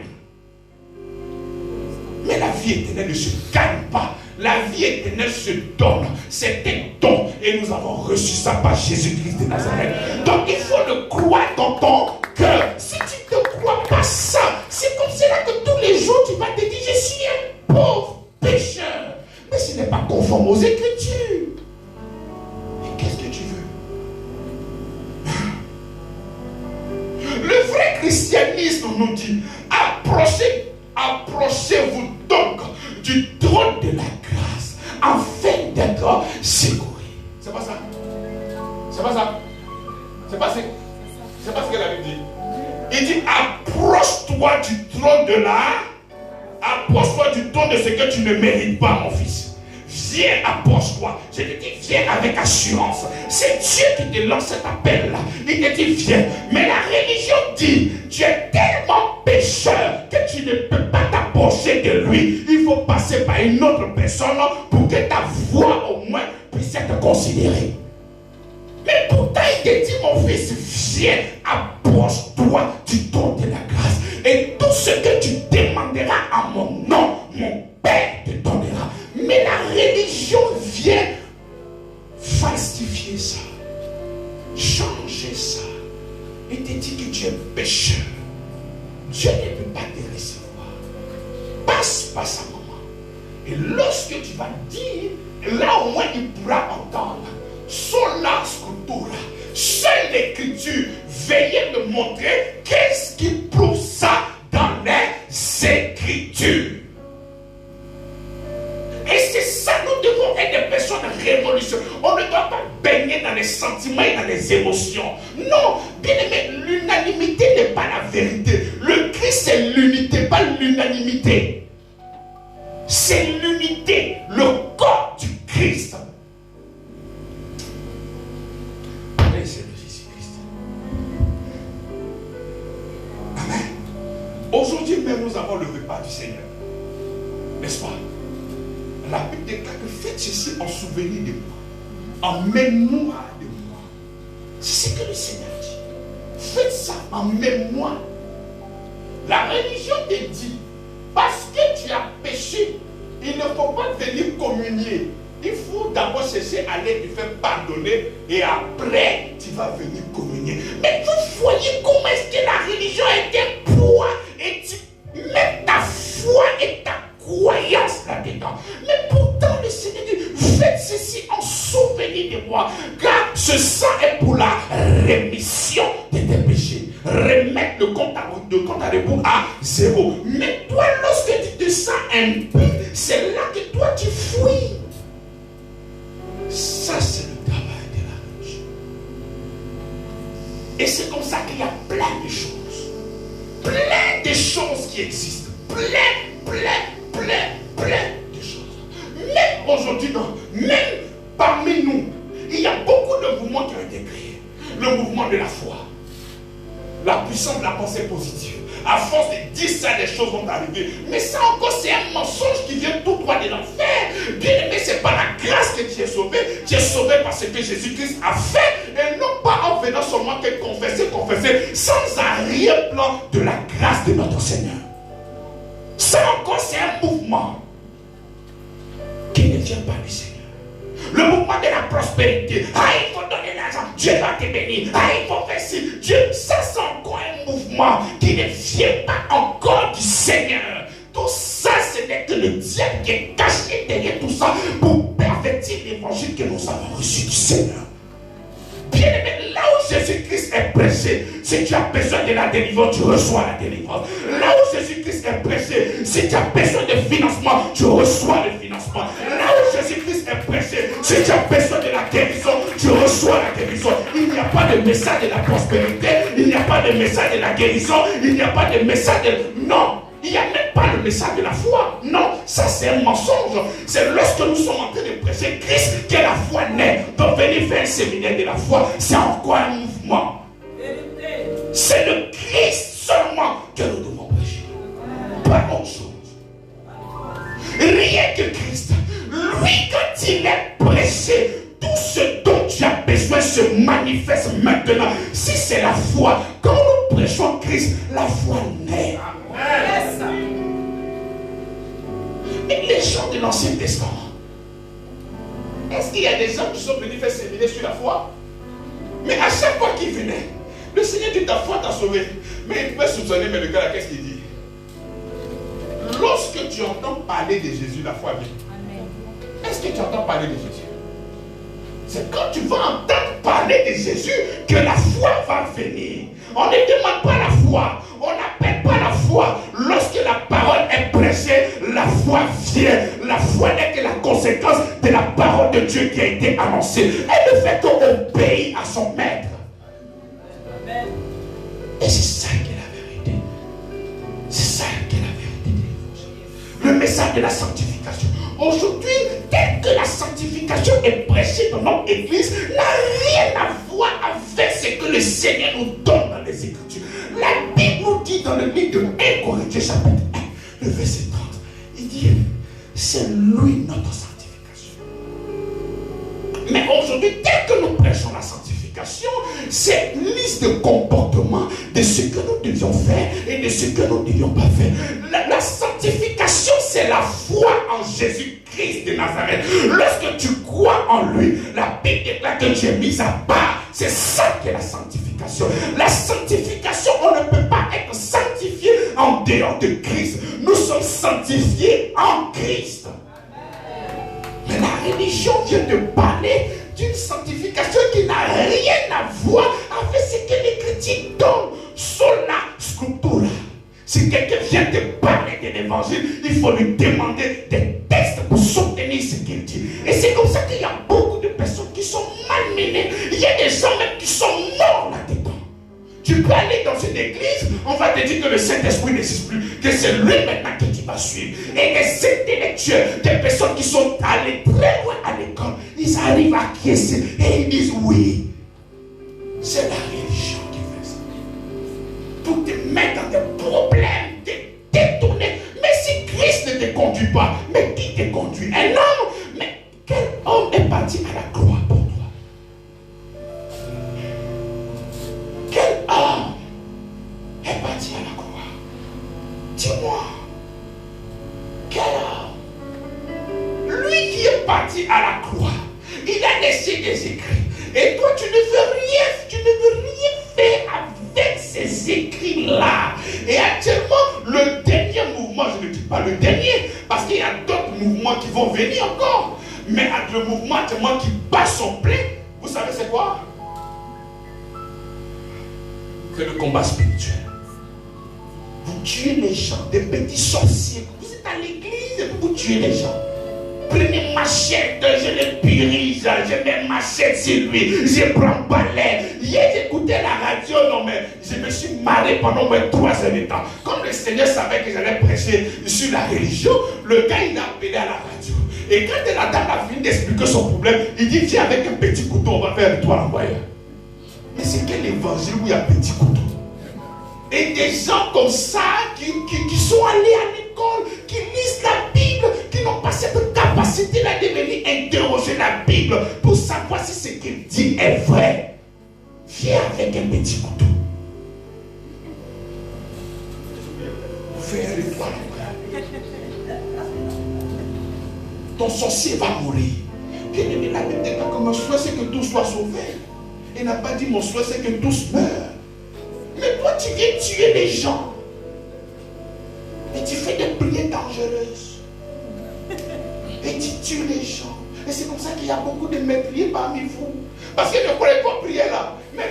[SPEAKER 2] Mais la vie éternelle ne se gagne pas. La vie éternelle se donne. C'est un don. Et nous avons reçu ça par Jésus-Christ de Nazareth. Donc il faut le croire dans ton cœur. Si tu ne crois pas ça, c'est comme cela que tous les jours tu vas te dire je suis un pauvre pécheur. Mais ce n'est pas conforme aux Écritures. Et qu'est-ce que tu veux? Le vrai christianisme nous dit approchez-vous donc du trône de la grâce afin d'être secouru. C'est pas ça? C'est pas ça? C'est pas ce que la Bible dit. Il dit approche-toi du trône de la. Approche-toi du trône de ce que tu ne mérites pas, mon fils. Viens, approche-toi. Je te dis, viens avec assurance. C'est Dieu qui te lance cet appel-là. Il te dit, viens. Mais la religion dit, tu es tellement pécheur que tu ne peux pas t'approcher de lui. Il faut passer par une autre personne pour que ta voix au moins puisse être considérée. pourtant, il te dit, mon fils, viens, approche-toi du trône de la grâce. Et tout ce que tu demanderas en mon nom, mon Père te donnera. Mais la religion vient falsifier ça, changer ça, et te dit que tu es pécheur. Dieu ne peut pas te recevoir. Passe par sa maman. Et lorsque tu vas dire, là au moins il pourra entendre. Sola scriptura. Seule l'écriture. Veuillez me montrer qu'est-ce qui prouve ça dans les écritures. Et c'est ça, nous devons être des personnes révolutionnaires. On ne doit pas baigner dans les sentiments et dans les émotions. Non, bien aimé, l'unanimité n'est pas la vérité. Le Christ, c'est l'unité, pas l'unanimité. C'est l'unité, le corps du Christ. Et c'est le Jésus-Christ. Amen. Aujourd'hui même, nous avons le repas du Seigneur. N'est-ce pas? La Bible déclare que faites ceci en souvenir de moi, en mémoire de moi. C'est ce que le Seigneur dit. Faites ça en mémoire. La religion te dit, parce que tu as péché, il ne faut pas venir communier. Il faut d'abord chercher à aller te faire pardonner et après tu vas venir communier. Mais vous voyez comment est-ce que la religion est un poids et tu mets ta foi et ta croyance là-dedans. Mais pourtant le Seigneur dit, faites ceci en souvenir de moi, car ce sang est pour la rémission de tes péchés. Remettre le compte à rebours à zéro. Mais toi, lorsque tu te sens impur, c'est là que toi tu fuis. Ça, c'est le travail de la religion. Et c'est comme ça qu'il y a plein de choses. Plein de choses qui existent. Plein de choses. Même aujourd'hui, même parmi nous, il y a beaucoup de mouvements qui ont été créés. Le mouvement de la foi. La puissance de la pensée positive. À force de dire ça, les choses vont arriver. Mais ça encore, c'est un mensonge qui vient tout droit de l'enfer. Bien aimé, c'est par la grâce que tu es sauvé. Tu es sauvé par ce que Jésus-Christ a fait. Et non pas en venant seulement que confesser, sans arrière-plan de la grâce de notre Seigneur. Ça encore, c'est un mouvement qui ne vient pas du Seigneur. Le mouvement de la prospérité. Ah, il faut donner l'argent, Dieu va te bénir. Ah, il faut faire ci, Dieu. Ça, c'est encore un mouvement qui ne vient pas encore du Seigneur. Tout ça, ce n'est que le diable qui est caché derrière tout ça pour pervertir l'évangile que nous avons reçu du Seigneur. Bien aimé, là où Jésus-Christ est prêché, si tu as besoin de la délivrance, tu reçois la délivrance. Là où Jésus-Christ est prêché, si tu as besoin de financement, tu reçois le financement. Là où Jésus-Christ est prêché, si tu as besoin de la guérison, tu reçois la guérison. Il n'y a pas de message de la prospérité, il n'y a pas de message de la guérison, il n'y a pas de message de... Non! Il n'y a même pas le message de la foi. Non, ça c'est un mensonge. C'est lorsque nous sommes en train de prêcher Christ que la foi naît. Donc venir faire un séminaire de la foi, c'est encore un mouvement. C'est le Christ seulement que nous devons prêcher. Pas autre chose. Rien que Christ. Lui, quand il est prêché, tout ce dont tu as besoin se manifeste maintenant. Si c'est la foi, quand nous prêchons Christ, la foi naît. Et les gens de l'Ancien Testament, est-ce qu'il y a des gens qui sont venus faire séminaire sur la foi? Mais à chaque fois qu'ils venaient, le Seigneur dit ta foi t'a sauvé. Mais il pouvait soupçonner, mais le gars là, qu'est-ce qu'il dit? Lorsque tu entends parler de Jésus, la foi vient. Est-ce que tu entends parler de Jésus? C'est quand tu vas entendre parler de Jésus que la foi va venir. On ne demande pas la foi. On n'appelle pas la foi. Lorsque la parole est prêchée, la foi vient. La foi n'est que la conséquence de la parole de Dieu qui a été annoncée. Et le fait qu'on obéit à son maître. Amen. Et c'est ça qui est la vérité. C'est ça qui est la vérité de l'évangile. Le message de la sanctification. Aujourd'hui, tel que la sanctification est prêchée dans notre église, n'a rien à voir avec ce que le Seigneur nous donne dans les Écritures. La Bible nous dit dans le livre de 1 Corinthiens chapitre 1, le verset 30, il dit, c'est lui notre sanctification. Mais aujourd'hui, tel que nous prêchons la sanctification, sanctification, c'est une liste de comportements de ce que nous devions faire et de ce que nous ne devions pas faire. La sanctification, c'est la foi en Jésus-Christ de Nazareth. Lorsque tu crois en lui, la Bible déclare que tu es mis à part. C'est ça qui est la sanctification. La sanctification, on ne peut pas être sanctifié en dehors de Christ. Nous sommes sanctifiés en Christ. Mais la religion vient de parler d'une sanctification qui n'a rien à voir avec ce que les chrétiens donnent. Sola scriptura. Si quelqu'un vient de parler de l'évangile, il faut lui demander des textes pour soutenir ce qu'il dit. Et c'est comme ça qu'il y a beaucoup de personnes qui sont malmenées. Il y a des gens même qui sont morts là-dedans. Tu peux aller dans une église, on va te dire que le Saint-Esprit n'existe plus, que c'est lui maintenant que tu vas suivre. Et des intellectuels, des personnes qui sont allées très loin à l'école, ils arrivent à acquiescer et ils disent oui. C'est la religion qui fait ça. Pour te mettre dans des problèmes, te détourner. Mais si Christ ne te conduit pas, mais qui te conduit? Un homme? Mais quel homme est parti à la croix pour toi? Quel homme est parti à la croix? Dis-moi. Quel homme? Lui qui est parti à la croix, il a laissé des écrits. Et toi, tu ne veux rien faire avec ces écrits-là. Et actuellement, le dernier mouvement, je ne dis pas le dernier, parce qu'il y a d'autres mouvements qui vont venir encore. Mais avec le mouvement actuellement qui bat son plein, vous savez c'est quoi? C'est le combat spirituel. Vous tuez les gens, des petits sorciers. Vous êtes à l'église et vous tuez les gens. Prenez machette, je les purige, je mets machette sur lui, je prends balai. Hier j'écoutais la radio, non mais je me suis marré pendant mes 3 heures de temps. Comme le Seigneur savait que j'allais prêcher sur la religion, le gars il a appelé à la radio. Et quand la dame a fini d'expliquer son problème, il dit viens avec un petit couteau, on va faire de toi l'envoyeur. Mais c'est quel évangile où il y a un petit couteau? Et des gens comme ça qui sont allés à l'école, qui lisent la Bible, qui n'ont pas cette capacité-là de venir interroger la Bible pour savoir si ce qu'il dit est vrai. Viens avec un petit couteau. Faire de toi ton sorcier va mourir. Bien aimé, la Bible dit que mon souhait c'est que tous soient sauvés. Il n'a pas dit mon souhait c'est que tous meurent. Mais toi, tu viens tuer les gens. Et tu fais des prières dangereuses. Et tu tues les gens. Et c'est comme ça qu'il y a beaucoup de meurtriers parmi vous. Parce que ne croyez pas prier là. Mais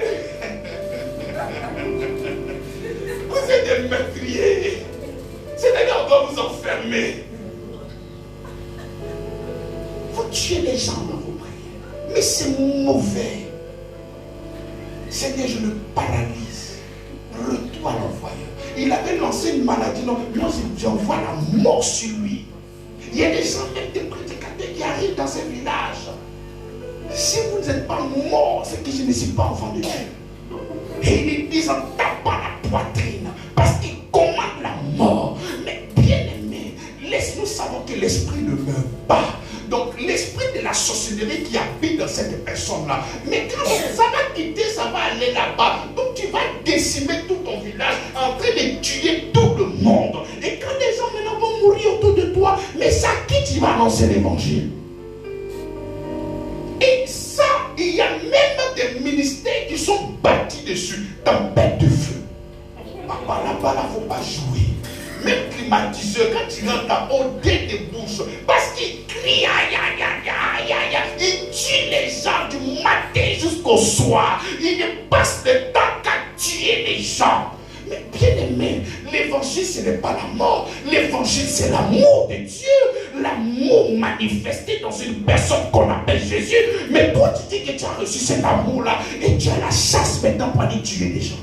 [SPEAKER 2] vous êtes des meurtriers. C'est-à-dire qu'on va vous enfermer. Vous tuez les gens dans vos prières. Mais c'est mauvais. Seigneur, je le paralyse. Retour à l'envoyeur. Il avait lancé une maladie. Non, j'envoie la mort sur lui. Il y a des gens, même des prédicateurs qui arrivent dans ces villages. Si vous n'êtes pas mort, c'est que je ne suis pas enfant de Dieu. Et ils disent en tapant la poitrine, parce qu'ils commandent la mort. Mais bien aimé, nous savons que l'esprit ne meurt pas. Donc l'esprit de la sorcellerie qui habite dans cette personne-là, mais quand ça va quitter, ça va aller là-bas. Donc tu vas décimer tout ton village en train de tuer tout le monde. Et quand les gens maintenant vont mourir autour de toi, mais ça qui tu vas annoncer l'évangile? Et ça, il y a même des ministères qui sont bâtis dessus, tempête de feu. Papa, là-bas, il ne faut pas jouer. Même climatiseur, quand il rentre là, au dé des bouches, parce qu'il crie, aïe, aïe, aïe, aïe, aïe, aïe, il tue les gens du matin jusqu'au soir. Il ne passe le temps qu'à tuer les gens. Mais bien aimé, l'évangile ce n'est pas la mort. L'évangile c'est l'amour de Dieu. L'amour manifesté dans une personne qu'on appelle Jésus. Mais toi tu dis que tu as reçu cet amour-là et tu as la chasse maintenant pour aller tuer des gens.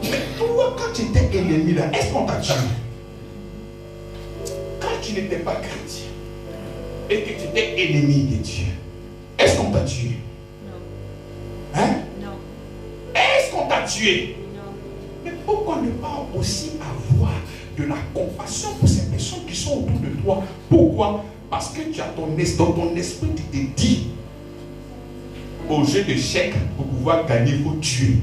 [SPEAKER 2] Mais toi, quand tu étais ennemi là, est-ce qu'on t'a tué? Quand tu n'étais pas chrétien et que tu étais ennemi de Dieu, est-ce qu'on t'a tué? Non. Hein? Non. Est-ce qu'on t'a tué? Non. Mais pourquoi ne pas aussi avoir de la compassion pour ces personnes qui sont autour de toi? Pourquoi? Parce que tu as dans ton esprit, tu te dis, au jeu d'échecs, pour pouvoir gagner, il faut tuer.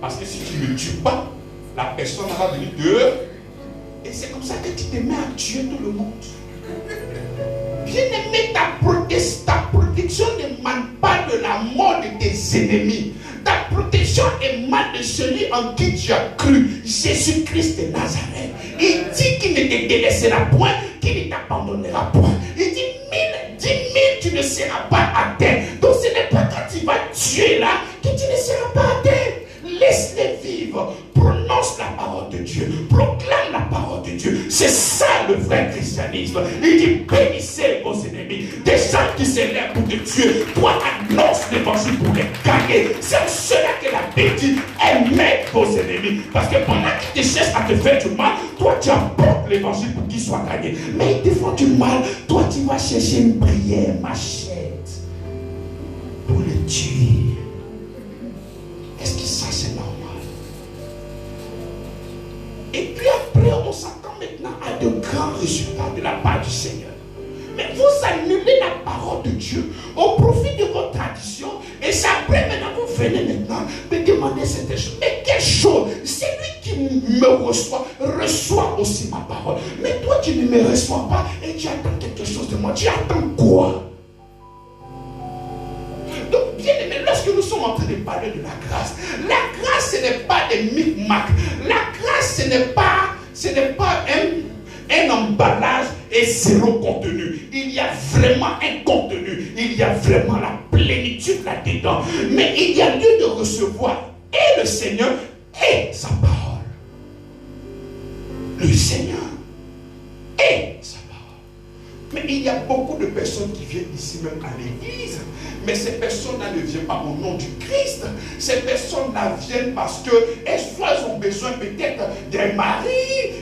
[SPEAKER 2] Parce que si tu ne tues pas, la personne va venir dehors. Et c'est comme ça que tu te mets à tuer tout le monde. Bien-aimé, ta protection n'émane pas de la mort de tes ennemis. Ta protection émane de celui en qui tu as cru, Jésus-Christ de Nazareth. Il dit qu'il ne te délaissera point, qu'il ne t'abandonnera point. Il dit 1000, 10 000, tu ne seras pas à terre. Donc ce n'est pas quand tu vas tuer là que tu ne seras pas à terre. Laisse-les vivre. Prononce la parole de Dieu. Proclame la parole de Dieu. C'est ça le vrai christianisme. Il dit bénissez vos ennemis. Des gens qui s'élèvent pour te tuer. Toi annonce l'évangile pour les gagner. C'est pour cela que la Bible dit aimez vos ennemis. Parce que pendant qu'ils te cherchent à te faire du mal, toi tu apportes l'évangile pour qu'ils soient gagnés. Mais ils te font du mal. Toi tu vas chercher une prière, machette, pour les tuer. Est-ce que ça c'est normal? Et puis après, on s'attend maintenant à de grands résultats de la part du Seigneur. Mais vous annulez la parole de Dieu au profit de votre tradition. Et c'est après maintenant vous venez maintenant me demander cette chose. Mais quelle chose? C'est lui qui me reçoit aussi ma parole. Mais toi tu ne me reçois pas et tu attends quelque chose de moi. Tu attends quoi? Donc, bien aimé, lorsque nous sommes en train de parler de la grâce ce n'est pas des micmacs. La grâce, ce n'est pas un emballage et zéro contenu. Il y a vraiment un contenu. Il y a vraiment la plénitude là-dedans. Mais il y a lieu de recevoir et le Seigneur et sa parole. Le Seigneur et sa parole. Mais il y a beaucoup de personnes qui viennent ici même à l'église. Mais ces personnes-là ne viennent pas au nom du Christ. Ces personnes-là viennent parce qu'elles ont besoin peut-être d'un mari,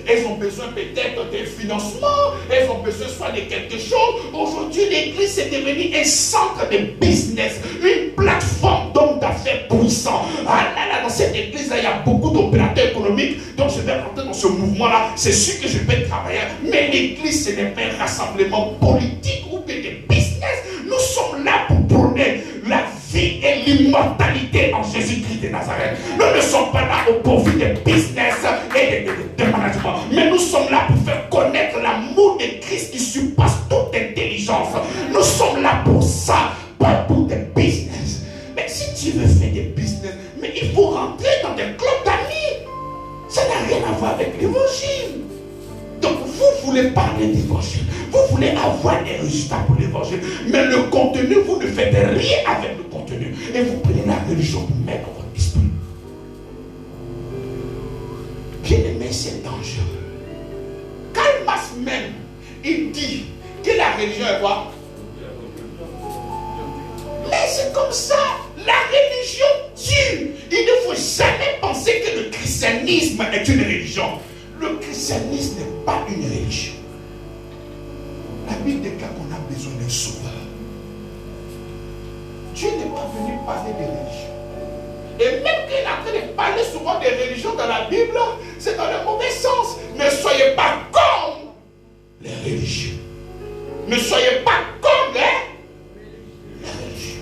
[SPEAKER 2] elles ont besoin peut-être d'un financement, elles ont besoin soit de quelque chose. Aujourd'hui, l'église est devenue un centre de business, une plateforme d'hommes d'affaires puissants. Ah là là, dans cette église-là, il y a beaucoup d'opérateurs économiques. Donc je vais rentrer dans ce mouvement-là. C'est sûr que je vais travailler. Mais l'église, ce n'est pas un rassemblement politique ou bien de business. Nous sommes là pour prôner la vie et l'immortalité en Jésus-Christ de Nazareth. Nous ne sommes pas là au profit de business et de management. Mais nous sommes là pour faire connaître l'amour de Christ qui surpasse toute intelligence. Nous sommes là pour ça, pas pour des business. Mais si tu veux faire des business, mais il faut rentrer dans des clubs d'amis. Ça n'a rien à voir avec l'évangile. Donc vous voulez parler d'évangile, vous voulez avoir des résultats pour l'évangile, mais le contenu, vous ne faites rien avec le contenu. Et vous prenez la religion pour mettre dans votre esprit. Bien aimé, c'est dangereux. Karl Marx même, il dit que la religion est quoi? Mais c'est comme ça, la religion tue. Il ne faut jamais penser que le christianisme est une religion. Le christianisme n'est pas une religion. La Bible déclare qu'on a besoin d'un sauveur. Dieu n'est pas venu parler de religion. Et même qu'il est en train de parler souvent de religion dans la Bible, c'est dans le mauvais sens. Ne soyez pas comme les religions. Ne soyez pas comme les religions.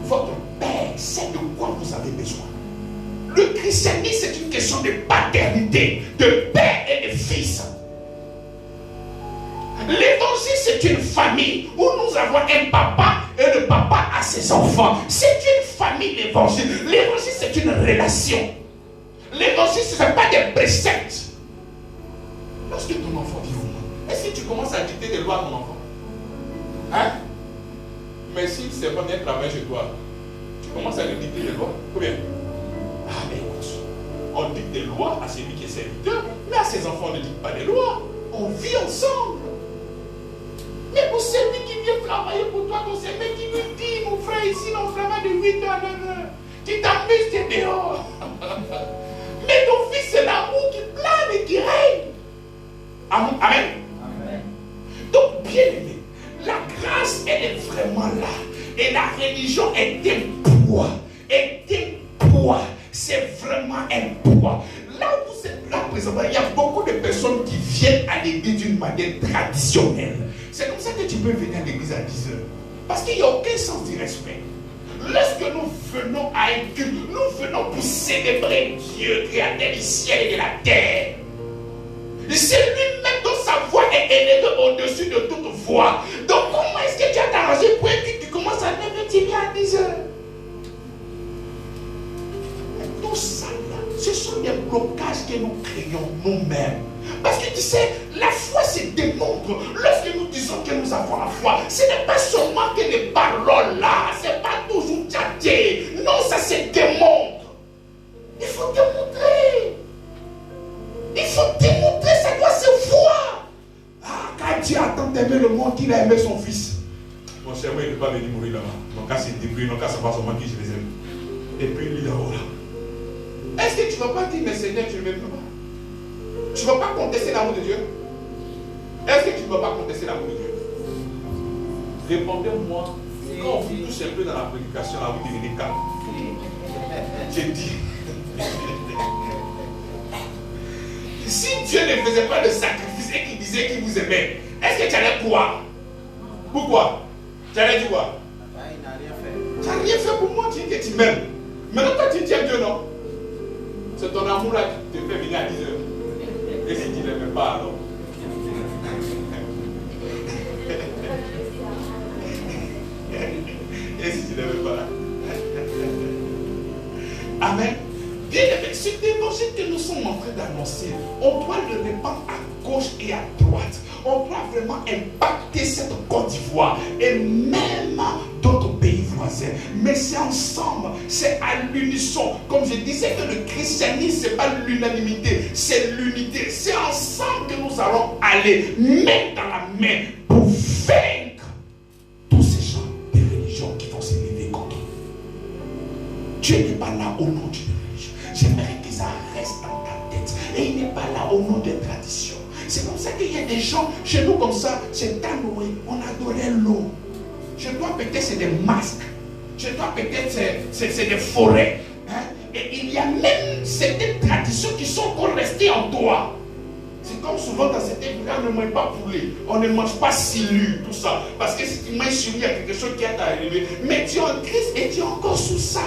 [SPEAKER 2] Votre Père sait de quoi vous avez besoin. Le christianisme, c'est une question de paternité, de père et de fils. L'évangile, c'est une famille où nous avons un papa et le papa a ses enfants. C'est une famille, l'évangile. L'évangile, c'est une relation. L'évangile, ce n'est pas des préceptes. Lorsque ton enfant vit au monde, est-ce que tu commences à dicter des lois à ton enfant? Hein? Mais si c'est pas bien travail chez toi, tu commences à lui dicter des lois? Combien? Ah mais écoute, on dicte des lois à celui qui est serviteur, mais à ses enfants on ne dicte pas des lois. On vit ensemble. Mais pour celui qui vient travailler pour toi, ton mec qui lui dit, mon frère, ici on travaille de 8h à 9h. Tu t'amuses, tu es dehors. Mais ton fils, c'est l'amour qui plane et qui règne. Amen. Amen. Donc, bien aimé, la grâce, elle est vraiment là. Et la religion est un poids. C'est vraiment un poids. Là où vous êtes là présentement, il y a beaucoup de personnes qui viennent à l'église d'une manière traditionnelle. C'est comme ça que tu peux venir à l'église à 10h. Parce qu'il n'y a aucun sens du respect. lorsque nous venons à un culte, nous venons pour célébrer Dieu, créateur du ciel et de la terre. C'est lui-même dont sa voix est élevée au-dessus de toute voix. Donc comment est-ce que tu as arrangé pour un culte qui commence à 9h, tu viens à 10h? Tout ça là, ce sont des blocages que nous créons nous-mêmes. Parce que tu sais, la foi se démontre. Lorsque nous disons que nous avons la foi, ce n'est pas seulement que les paroles là, ce n'est pas toujours tchatché. Non, ça se démontre. Il faut démontrer. Il faut démontrer, ça doit se voir. Ah, quand Dieu a tant aimé le monde qu'il a aimé son fils.
[SPEAKER 1] Mon cher, moi, il ne peut pas venir mourir là-bas. Donc, quand c'est débris, donc, quand ça va seulement qui je les aime. Et puis, il est là-haut là.
[SPEAKER 2] Est-ce que tu ne vas pas dire, mais Seigneur, tu ne m'aimes pas? Tu ne vas pas contester l'amour de Dieu? Est-ce que tu ne vas pas contester l'amour de Dieu?
[SPEAKER 1] Répondez-moi, quand on vous touche un peu dans la prédication, là, vous devenez calme. J'ai dit.
[SPEAKER 2] Si Dieu ne faisait pas de sacrifice et qu'il disait qu'il vous aimait, est-ce que tu allais croire?
[SPEAKER 1] Pourquoi? Tu allais dire quoi?
[SPEAKER 5] Il n'a rien fait.
[SPEAKER 2] Tu n'as rien fait pour moi, tu dis que tu m'aimes. Maintenant, toi, tu aimes Dieu, non?
[SPEAKER 1] C'est ton amour là qui te fait venir à 10h. Et si tu ne l'aimes pas alors? Et si tu ne l'aimes pas?
[SPEAKER 2] Amen. Bien aimé, cet évangile que nous sommes en train d'annoncer, on doit le répandre à gauche et à droite. On doit vraiment impacter cette Côte d'Ivoire et même d'autres pays voisins. Mais c'est ensemble, c'est à l'unisson. Comme je disais que le christianisme, ce n'est pas l'unanimité, c'est l'unité. C'est ensemble que nous allons aller, main dans la main, pour vaincre tous ces gens des religions qui vont s'élever contre nous. Dieu n'est pas là au nom d'une religion. J'aimerais que ça reste dans ta tête. Et il n'est pas là au nom des traditions. C'est comme ça qu'il y a des gens chez nous comme ça, c'est Canoë, on adorait l'eau. Chez toi peut-être c'est des masques. Chez toi peut-être c'est des forêts. Hein? Et il y a même certaines traditions qui sont encore restées en toi. C'est comme souvent dans cette époque, on ne mange pas poulet, on ne mange pas silu, tout ça. Parce que si tu manges silu, il y a quelque chose qui est arrivé. Mais tu es en Christ et tu es encore sous ça.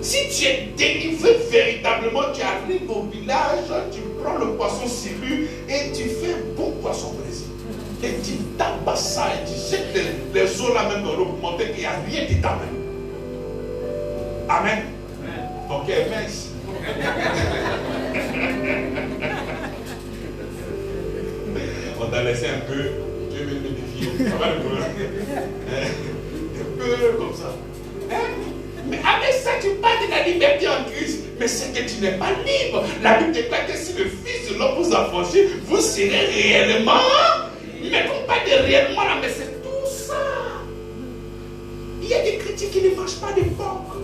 [SPEAKER 2] Si tu es délivré véritablement, tu arrives au village, tu prends le poisson silu et tu fais un bon poisson braisé. Et tu tabasses ça et tu jettes les eaux là même dans l'eau pour montrer qu'il n'y a rien qui t'amène. Amen. Donc, mince.
[SPEAKER 1] On t'a laissé un peu, Dieu veut te défier. Ça va le problème. Un peu comme ça.
[SPEAKER 2] Mais avec ça, tu parles de la liberté en Christ. Mais c'est que tu n'es pas libre. La Bible déclare que si le Fils de l'homme vous affranchit, vous serez réellement. Mais on parle de réellement là, mais c'est tout ça. Il y a des chrétiens qui ne mangent pas de porc.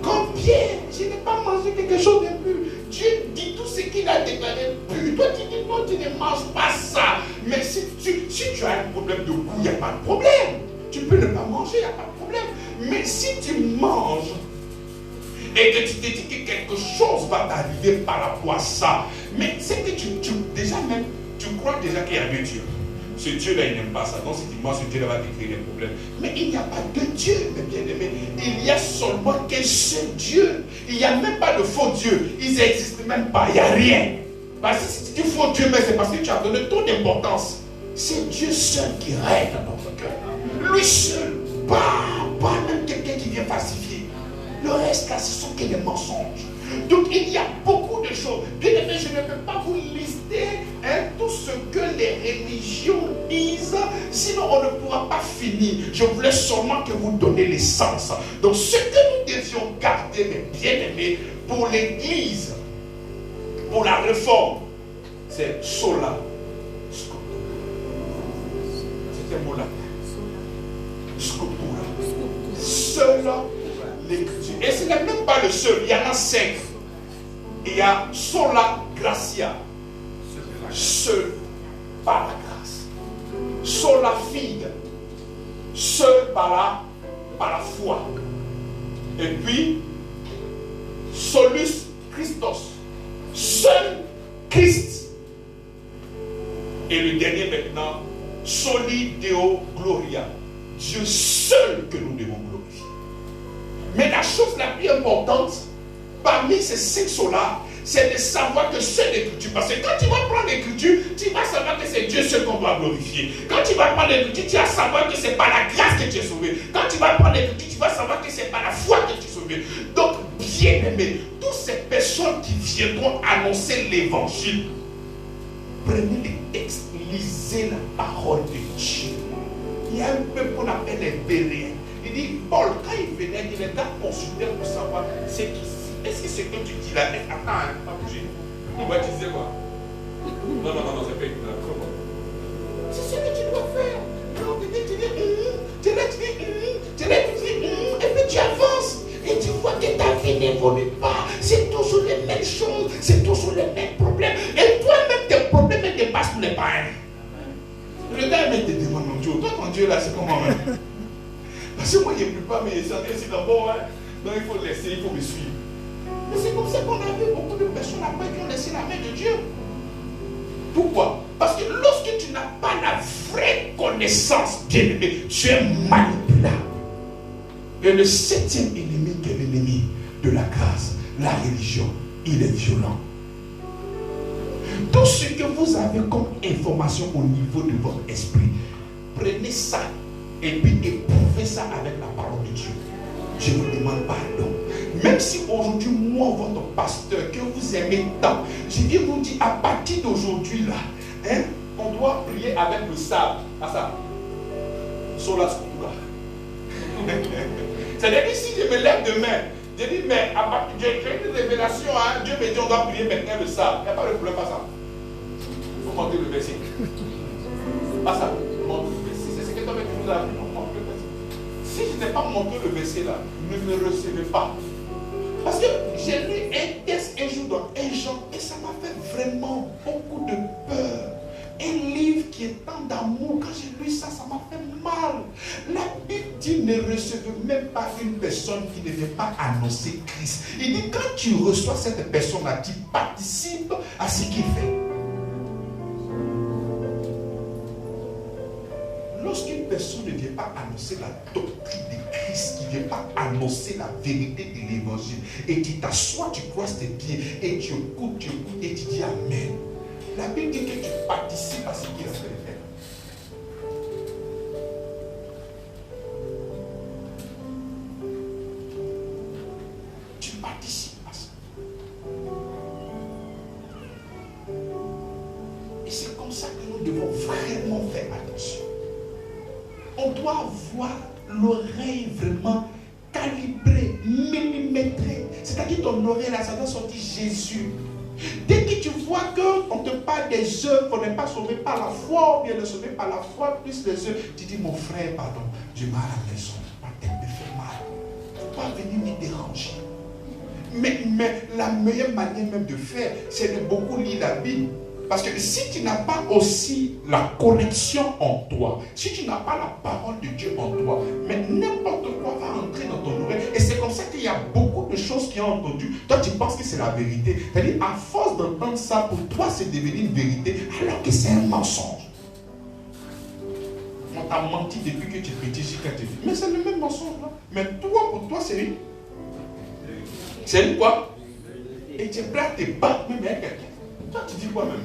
[SPEAKER 2] Comme Pierre, je n'ai pas mangé quelque chose de pur. Dieu dit tout ce qu'il a déclaré pur. Toi, tu dis non, tu ne manges pas ça. Mais si tu as un problème de goût, il n'y a pas de problème. Tu peux ne pas manger, il n'y a pas de problème. Mais si tu manges et que tu te dis que quelque chose va t'arriver par rapport à ça, mais c'est que déjà même, tu crois déjà qu'il y a deux dieux. Ce Dieu-là, il n'aime pas ça. Donc si tu manges, ce Dieu-là va te créer des problèmes. Mais il n'y a pas de Dieu, mes bien-aimés. Il y a seulement qu'un seul Dieu. Il n'y a même pas de faux dieux. Ils n'existent même pas. Il n'y a rien. Parce que si tu dis faux Dieu, mais c'est parce que tu as donné trop d'importance. C'est Dieu seul qui règne dans notre cœur. Lui seul. Pas même quelqu'un qui vient falsifier. Le reste là, ce sont que des mensonges. Donc il y a beaucoup de choses. Bien aimé, je ne peux pas vous lister tout ce que les religions disent. Sinon on ne pourra pas finir. Je voulais seulement que vous donniez l'essence. Donc ce que nous devions garder, mes bien-aimés, pour l'église, pour la réforme, c'est sola scriptura. C'est un mot là. Scriptura. Seul l'écriture. Et ce n'est même pas le seul. Il y en a 5. Il y a sola gratia. Seul par la grâce. Sola fide. Seul par la foi. Et puis solus Christos. Seul Christ. Et le dernier maintenant, soli Deo Gloria. Dieu seul que nous devons glorifier. Mais la chose la plus importante, parmi ces 5 solas, c'est de savoir que c'est l'écriture. Parce que quand tu vas prendre l'écriture, tu vas savoir que c'est Dieu seul qu'on doit glorifier. Quand tu vas prendre l'écriture, tu vas savoir que c'est par la grâce que tu es sauvé. Quand tu vas prendre l'écriture, tu vas savoir que c'est par la foi que tu es sauvé. Donc, bien aimé, toutes ces personnes qui viendront annoncer l'évangile, prenez les textes, lisez la parole de Dieu. Il y a un peuple qu'on appelle les Béréens. Il dit, Paul, quand il venait, il était consulté pour savoir ce qui. Est-ce que ce que tu dis là, attends, hein, pas bouger.
[SPEAKER 3] Ouais, tu disais quoi? Non, c'est pas une comment?
[SPEAKER 2] C'est ce que tu dois faire. Non, tu dis, et puis tu avances. Et tu vois que ta vie n'évolue pas. C'est toujours les mêmes choses, c'est toujours les mêmes problèmes. Et toi-même, tes problèmes ne dépassent tous les pains. Le gars même te demande, mon Dieu, toi, ton Dieu là, c'est comment même? Parce que moi, il ne plus pas, mais il est ici d'abord. Hein. Donc il faut laisser, il faut me suivre. Mais c'est comme ça qu'on a vu beaucoup de personnes après qui ont laissé la main de Dieu. Pourquoi? Parce que lorsque tu n'as pas la vraie connaissance, bien-aimé, tu es manipulable. Et le 7e ennemi qui est l'ennemi de la grâce, la religion, il est violent. Tout ce que vous avez comme information au niveau de votre esprit, prenez ça et puis éprouvez ça avec la parole de Dieu. Je vous demande pardon. Même si aujourd'hui, moi, votre pasteur, que vous aimez tant, je viens vous dire, à partir d'aujourd'hui, là, hein, on doit prier avec le sable. À ça. Sola Scura. C'est-à-dire que si je me lève demain, je dis, mais à partir j'ai une révélation, hein, Dieu me dit, on doit prier maintenant le sable. Il n'y a pas de problème, pas ça. Il faut monter le verset. Pas ça. Monter le verset. C'est ce que toi, tu nous as appris. Si je n'ai pas montré le verset là, ne me recevez pas. Parce que j'ai lu un texte un jour dans un Jean et ça m'a fait vraiment beaucoup de peur. Un livre qui est tant d'amour, quand j'ai lu ça, ça m'a fait mal. La Bible dit ne recevez même pas une personne qui ne vient pas annoncer Christ. Il dit quand tu reçois cette personne-là, tu participes à ce qu'il fait. Lorsqu'une personne ne vient pas annoncer la doctrine de Christ, qui ne vient pas annoncer la vérité de l'évangile, et tu t'assois, tu croises tes pieds, et tu écoutes, et tu dis Amen. La Bible dit que tu participes à ce qu'il a fait faire. Tu participes à ça. Et c'est comme ça que nous devons vraiment faire attention. On doit avoir l'oreille vraiment calibrée, millimétrée. C'est-à-dire ton oreille là, ça doit sortir Jésus. Dès que tu vois qu'on te parle des œuvres, qu'on n'est pas sauvé par la foi, ou bien le sauvé par la foi, plus les œuvres, tu dis mon frère, pardon, j'ai mal à la maison, ma tête me fait mal. Il ne faut pas venir me déranger. Mais la meilleure manière même de faire, c'est de beaucoup lire la Bible. Parce que si tu n'as pas aussi la connexion en toi, si tu n'as pas la parole de Dieu en toi, mais n'importe quoi va entrer dans ton oreille. Et c'est comme ça qu'il y a beaucoup de choses qui ont entendu. Toi, tu penses que c'est la vérité. C'est-à-dire, à force d'entendre ça, pour toi, c'est devenu une vérité, alors que c'est un mensonge. On t'a menti depuis que tu es petit jusqu'à tes filles. Mais c'est le même mensonge là. Mais toi, pour toi, c'est une. C'est une quoi? Et tu es prêt à te battre même avec quelqu'un. Toi, tu dis quoi même?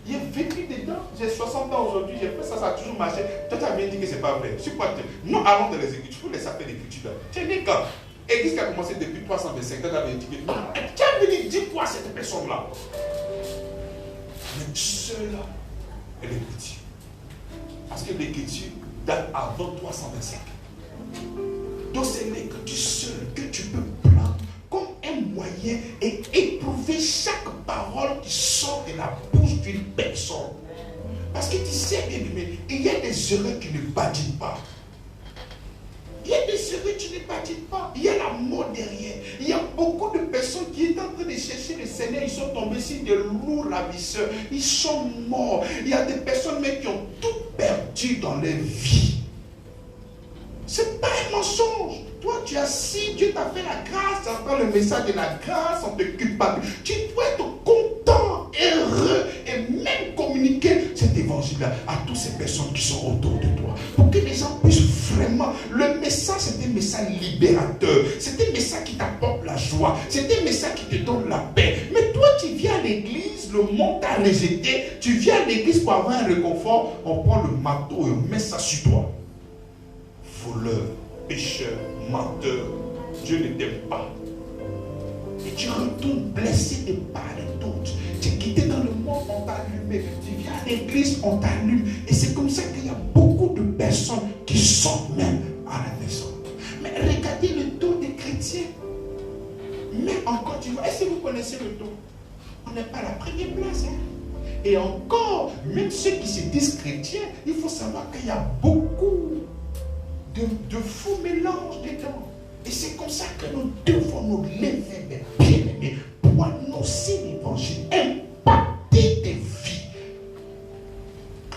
[SPEAKER 2] J'ai vécu dedans, j'ai 60 ans aujourd'hui, j'ai fait ça, ça a toujours marché. Toi, tu as bien dit que ce n'est pas vrai. Sur quoi non, allons dans les écritures, il faut les appeler l'écriture. Tu es né quand? L'église qui a commencé depuis 325 ans, tu as dit que non, tu as venu dire quoi cette personne-là? Mais cela est l'écriture. Parce que l'écriture date avant 325. Donc c'est l'écriture seule que tu peux prendre comme un moyen et éprouver chaque parole qui sort de la bouche d'une personne. Parce que tu sais bien aimé, il y a des erreurs qui ne badinent pas. Il y a des erreurs qui ne badinent pas. Il y a la mort derrière. Il y a beaucoup de personnes qui étaient en train de chercher le Seigneur. Ils sont tombés sur de lourds ravisseurs. Ils sont morts. Il y a des personnes même qui ont tout perdu dans leur vie. Ce n'est pas un mensonge. Toi, tu as si Dieu t'a fait la grâce, tu entends le message de la grâce, on te culpabilise. Tu dois être content, heureux et même communiquer cet évangile. l'évangile à toutes ces personnes qui sont autour de toi. Pour que les gens puissent vraiment... Le message, c'est un message libérateur. C'est un message qui t'apporte la joie. C'est un message qui te donne la paix. Mais toi, tu viens à l'église, le monde t'a rejeté. Tu viens à l'église pour avoir un réconfort. On prend le marteau et on met ça sur toi. Voleur, pécheur, menteur. Dieu ne t'aime pas. Et tu retournes blessé et par les autres. Tu es quitté dans le monde, on t'a allumé. Tu viens à l'église, on t'allume. Et c'est comme ça qu'il y a beaucoup de personnes qui sortent même à la maison. Mais regardez le taux des chrétiens. Mais encore, tu vois, est-ce que vous connaissez le taux? On n'est pas à la première place. Hein? Et encore, même ceux qui se disent chrétiens, il faut savoir qu'il y a beaucoup de faux mélanges dedans. Et c'est comme ça que nous devons nous lever, mes bien-aimés, pour annoncer l'évangile, impacter des vies.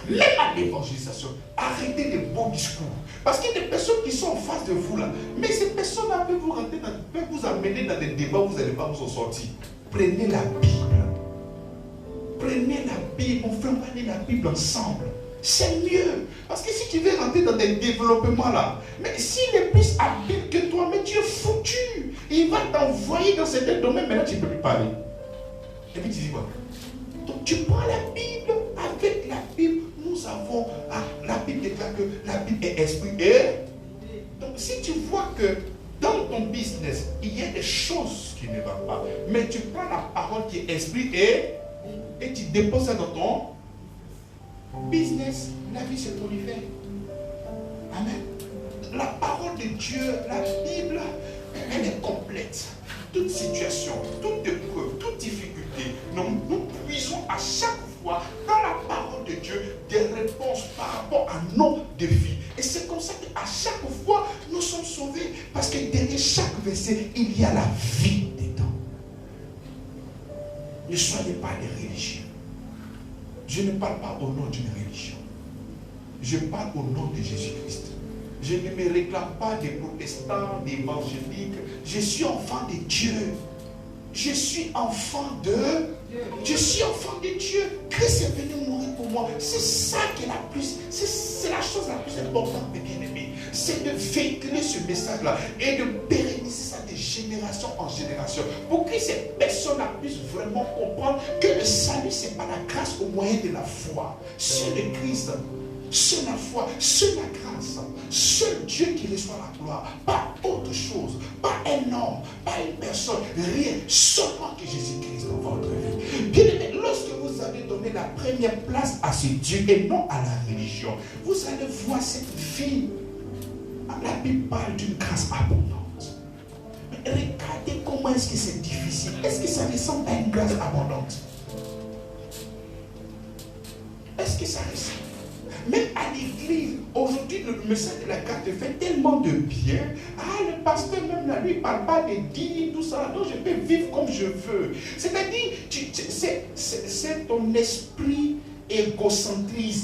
[SPEAKER 2] Même à l'évangélisation, arrêtez les beaux discours. Parce qu'il y a des personnes qui sont en face de vous là. Mais ces personnes-là peuvent vous amener dans des débats où vous n'allez pas vous en sortir. Prenez la Bible. Prenez la Bible, on fait aller la Bible ensemble. C'est mieux. Parce que si tu veux rentrer dans des développements là, mais s'il est plus habile que toi, mais tu es foutu. Il va t'envoyer dans certains domaines, maintenant tu ne peux plus parler. Et puis tu dis quoi? Donc tu prends la Bible. Avec la Bible, nous avons... la Bible déclare que la Bible est esprit. Et donc si tu vois que dans ton business, il y a des choses qui ne vont pas, mais tu prends la parole qui est esprit et tu déposes ça dans ton business, la vie se prolifère. Amen. La parole de Dieu, la Bible, elle est complète. Toute situation, toute épreuve, toute difficulté, nous puisons à chaque fois dans la parole de Dieu des réponses par rapport à nos défis. Et c'est comme ça qu'à chaque fois, nous sommes sauvés. Parce que derrière chaque verset, il y a la vie dedans. Ne soyez pas des religieux. Je ne parle pas au nom d'une religion. Je parle au nom de Jésus-Christ. Je ne me réclame pas des protestants, des évangéliques. Je suis enfant de Dieu. Je suis enfant de Dieu. Je suis enfant de Dieu. Christ est venu mourir pour moi. C'est ça qui est c'est la chose la plus importante, mes bien-aimés. C'est de véhiculer ce message-là et de pérenniser ça de génération en génération pour que ces personnes-là puissent vraiment comprendre que le salut, ce n'est pas la grâce au moyen de la foi. C'est le Christ. C'est la foi, c'est la grâce, seul Dieu qui reçoit la gloire, pas autre chose, pas un homme, pas une personne, rien, seulement que Jésus-Christ dans votre vie. Bien aimé, lorsque vous avez donné la première place à ce Dieu et non à la religion, vous allez voir cette vie. La Bible parle d'une grâce abondante. Mais regardez comment est-ce que c'est difficile. Est-ce que ça ressemble à une grâce abondante? Est-ce que ça ressemble? Même à l'église, aujourd'hui, le message de la grâce fait tellement de bien. Ah, le pasteur, même là, lui, il ne parle pas de dîmes, tout ça. Donc, je peux vivre comme je veux. C'est-à-dire, c'est ton esprit égocentrique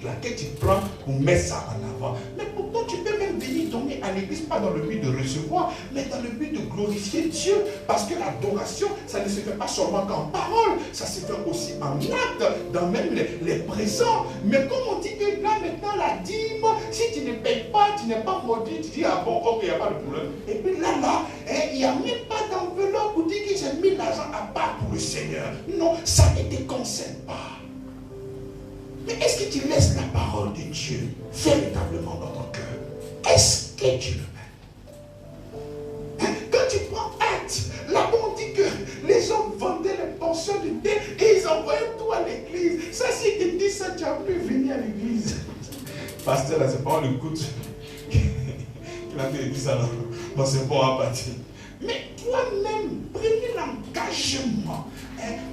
[SPEAKER 2] là, que tu prends pour mettre ça en avant. Mais pourtant, tu peux même venir donner à l'église, pas dans le but de recevoir, mais dans le but de glorifier Dieu. Parce que l'adoration, ça ne se fait pas seulement qu'en parole, ça se fait aussi en acte, dans même les présents. Mais comme on dit que là, maintenant, la dîme, si tu ne payes pas, tu n'es pas maudit, tu dis, ah bon, ok, il n'y a pas de problème. Et puis là, il n'y a même pas d'enveloppe pour dire que j'ai mis l'argent à part pour le Seigneur. Non, ça ne te concerne pas. Mais est-ce que tu laisses la parole de Dieu véritablement dans ton cœur? Est-ce que tu le mets? Quand tu prends acte, là-bas on dit que les gens vendaient les portions de terre et ils envoyaient tout à l'église. Ça, si tu dis ça, tu as pu venir à l'église. Pasteur, là, c'est pas le coup qu'il a fait dire ça dans ce bon à partir. Mais toi-même, prenez l'engagement.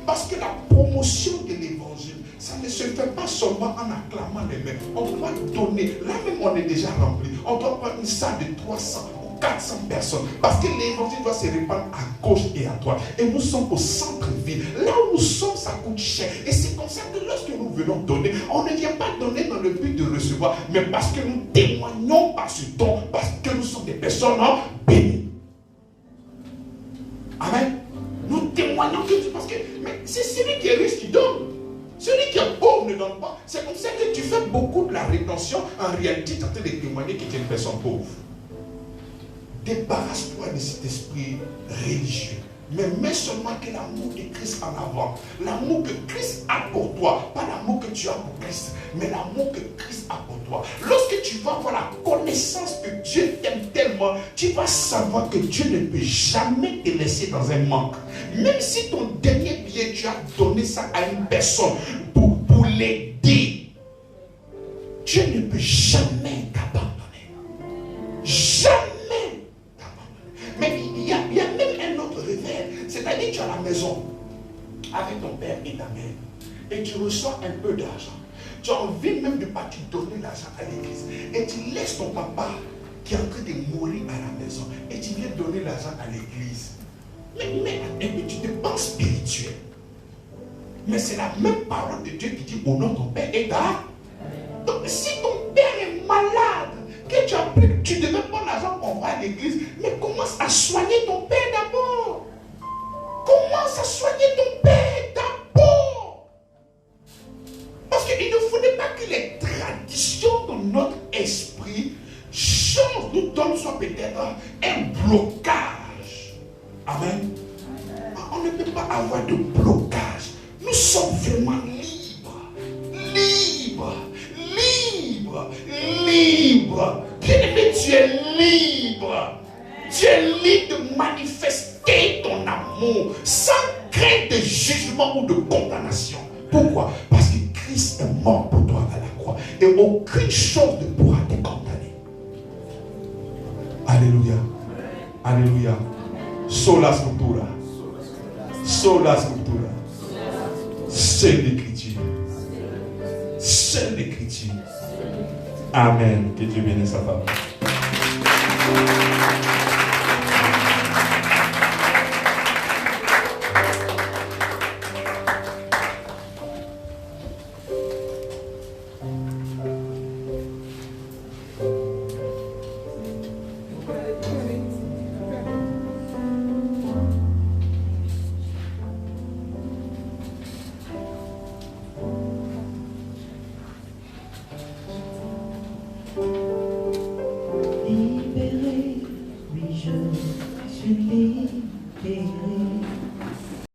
[SPEAKER 2] Parce que la promotion de l'évangile, ça ne se fait pas seulement en acclamant les mains. On doit donner. Là même, on est déjà rempli. On doit prendre une salle de 300 ou 400 personnes. Parce que l'évangile doit se répandre à gauche et à droite. Et nous sommes au centre-ville. Là où nous sommes, ça coûte cher. Et c'est comme ça que lorsque nous venons donner, on ne vient pas donner dans le but de recevoir, mais parce que nous témoignons par ce don, parce que nous sommes des personnes bénies. Amen. Nous témoignons que Dieu, parce que mais c'est celui qui est riche qui donne. Celui qui est pauvre ne donnes pas. C'est comme ça que tu fais beaucoup de la rétention. En réalité, tu es en train de témoigner que tu es une personne pauvre. Débarrasse-toi de cet esprit religieux. Mais mets seulement que l'amour de Christ en avant. L'amour que Christ a pour toi. Pas l'amour que tu as pour Christ, mais l'amour que Christ a pour toi. Lorsque tu vas avoir la connaissance que Dieu t'aime tellement, tu vas savoir que Dieu ne peut jamais te laisser dans un manque. Même si ton dernier billet, tu as donné ça à une personne pour l'aider, Dieu ne peut jamais t'abandonner. Jamais t'abandonner. Mais il y a même un autre réveil. C'est-à-dire, tu es à la maison avec ton père et ta mère et tu reçois un peu d'argent. Tu as envie même de partir donner l'argent à l'église et tu laisses ton papa qui est en train de mourir à la maison et tu viens donner l'argent à l'église. Mais tu te penses spirituel. Mais c'est la même parole de Dieu qui dit honore ton père et ta. Donc si ton père est malade, que tu as pris, tu devais prendre l'argent qu'on va à l'église, mais commence à soigner ton père d'abord. Commence à soigner ton père d'abord. Parce qu'il ne faudrait pas que les traditions de notre esprit changent, nous donnent soit peut-être un blocage. Amen. On ne peut pas avoir de blocage. Nous sommes vraiment libres. Libres. Libre. Libre. Bien-aimé, tu es libre. Tu es libre de manifester ton amour sans crainte de jugement ou de condamnation. Pourquoi? Parce que Christ est mort pour toi à la croix. Et aucune chose ne pourra te condamner. Alléluia. Alléluia. Sola scriptura. Sola scriptura. Seule l'écriture. Seule l'écriture. Amen. Que Dieu bénisse sa femme.
[SPEAKER 5] Libéré, oui je suis libre.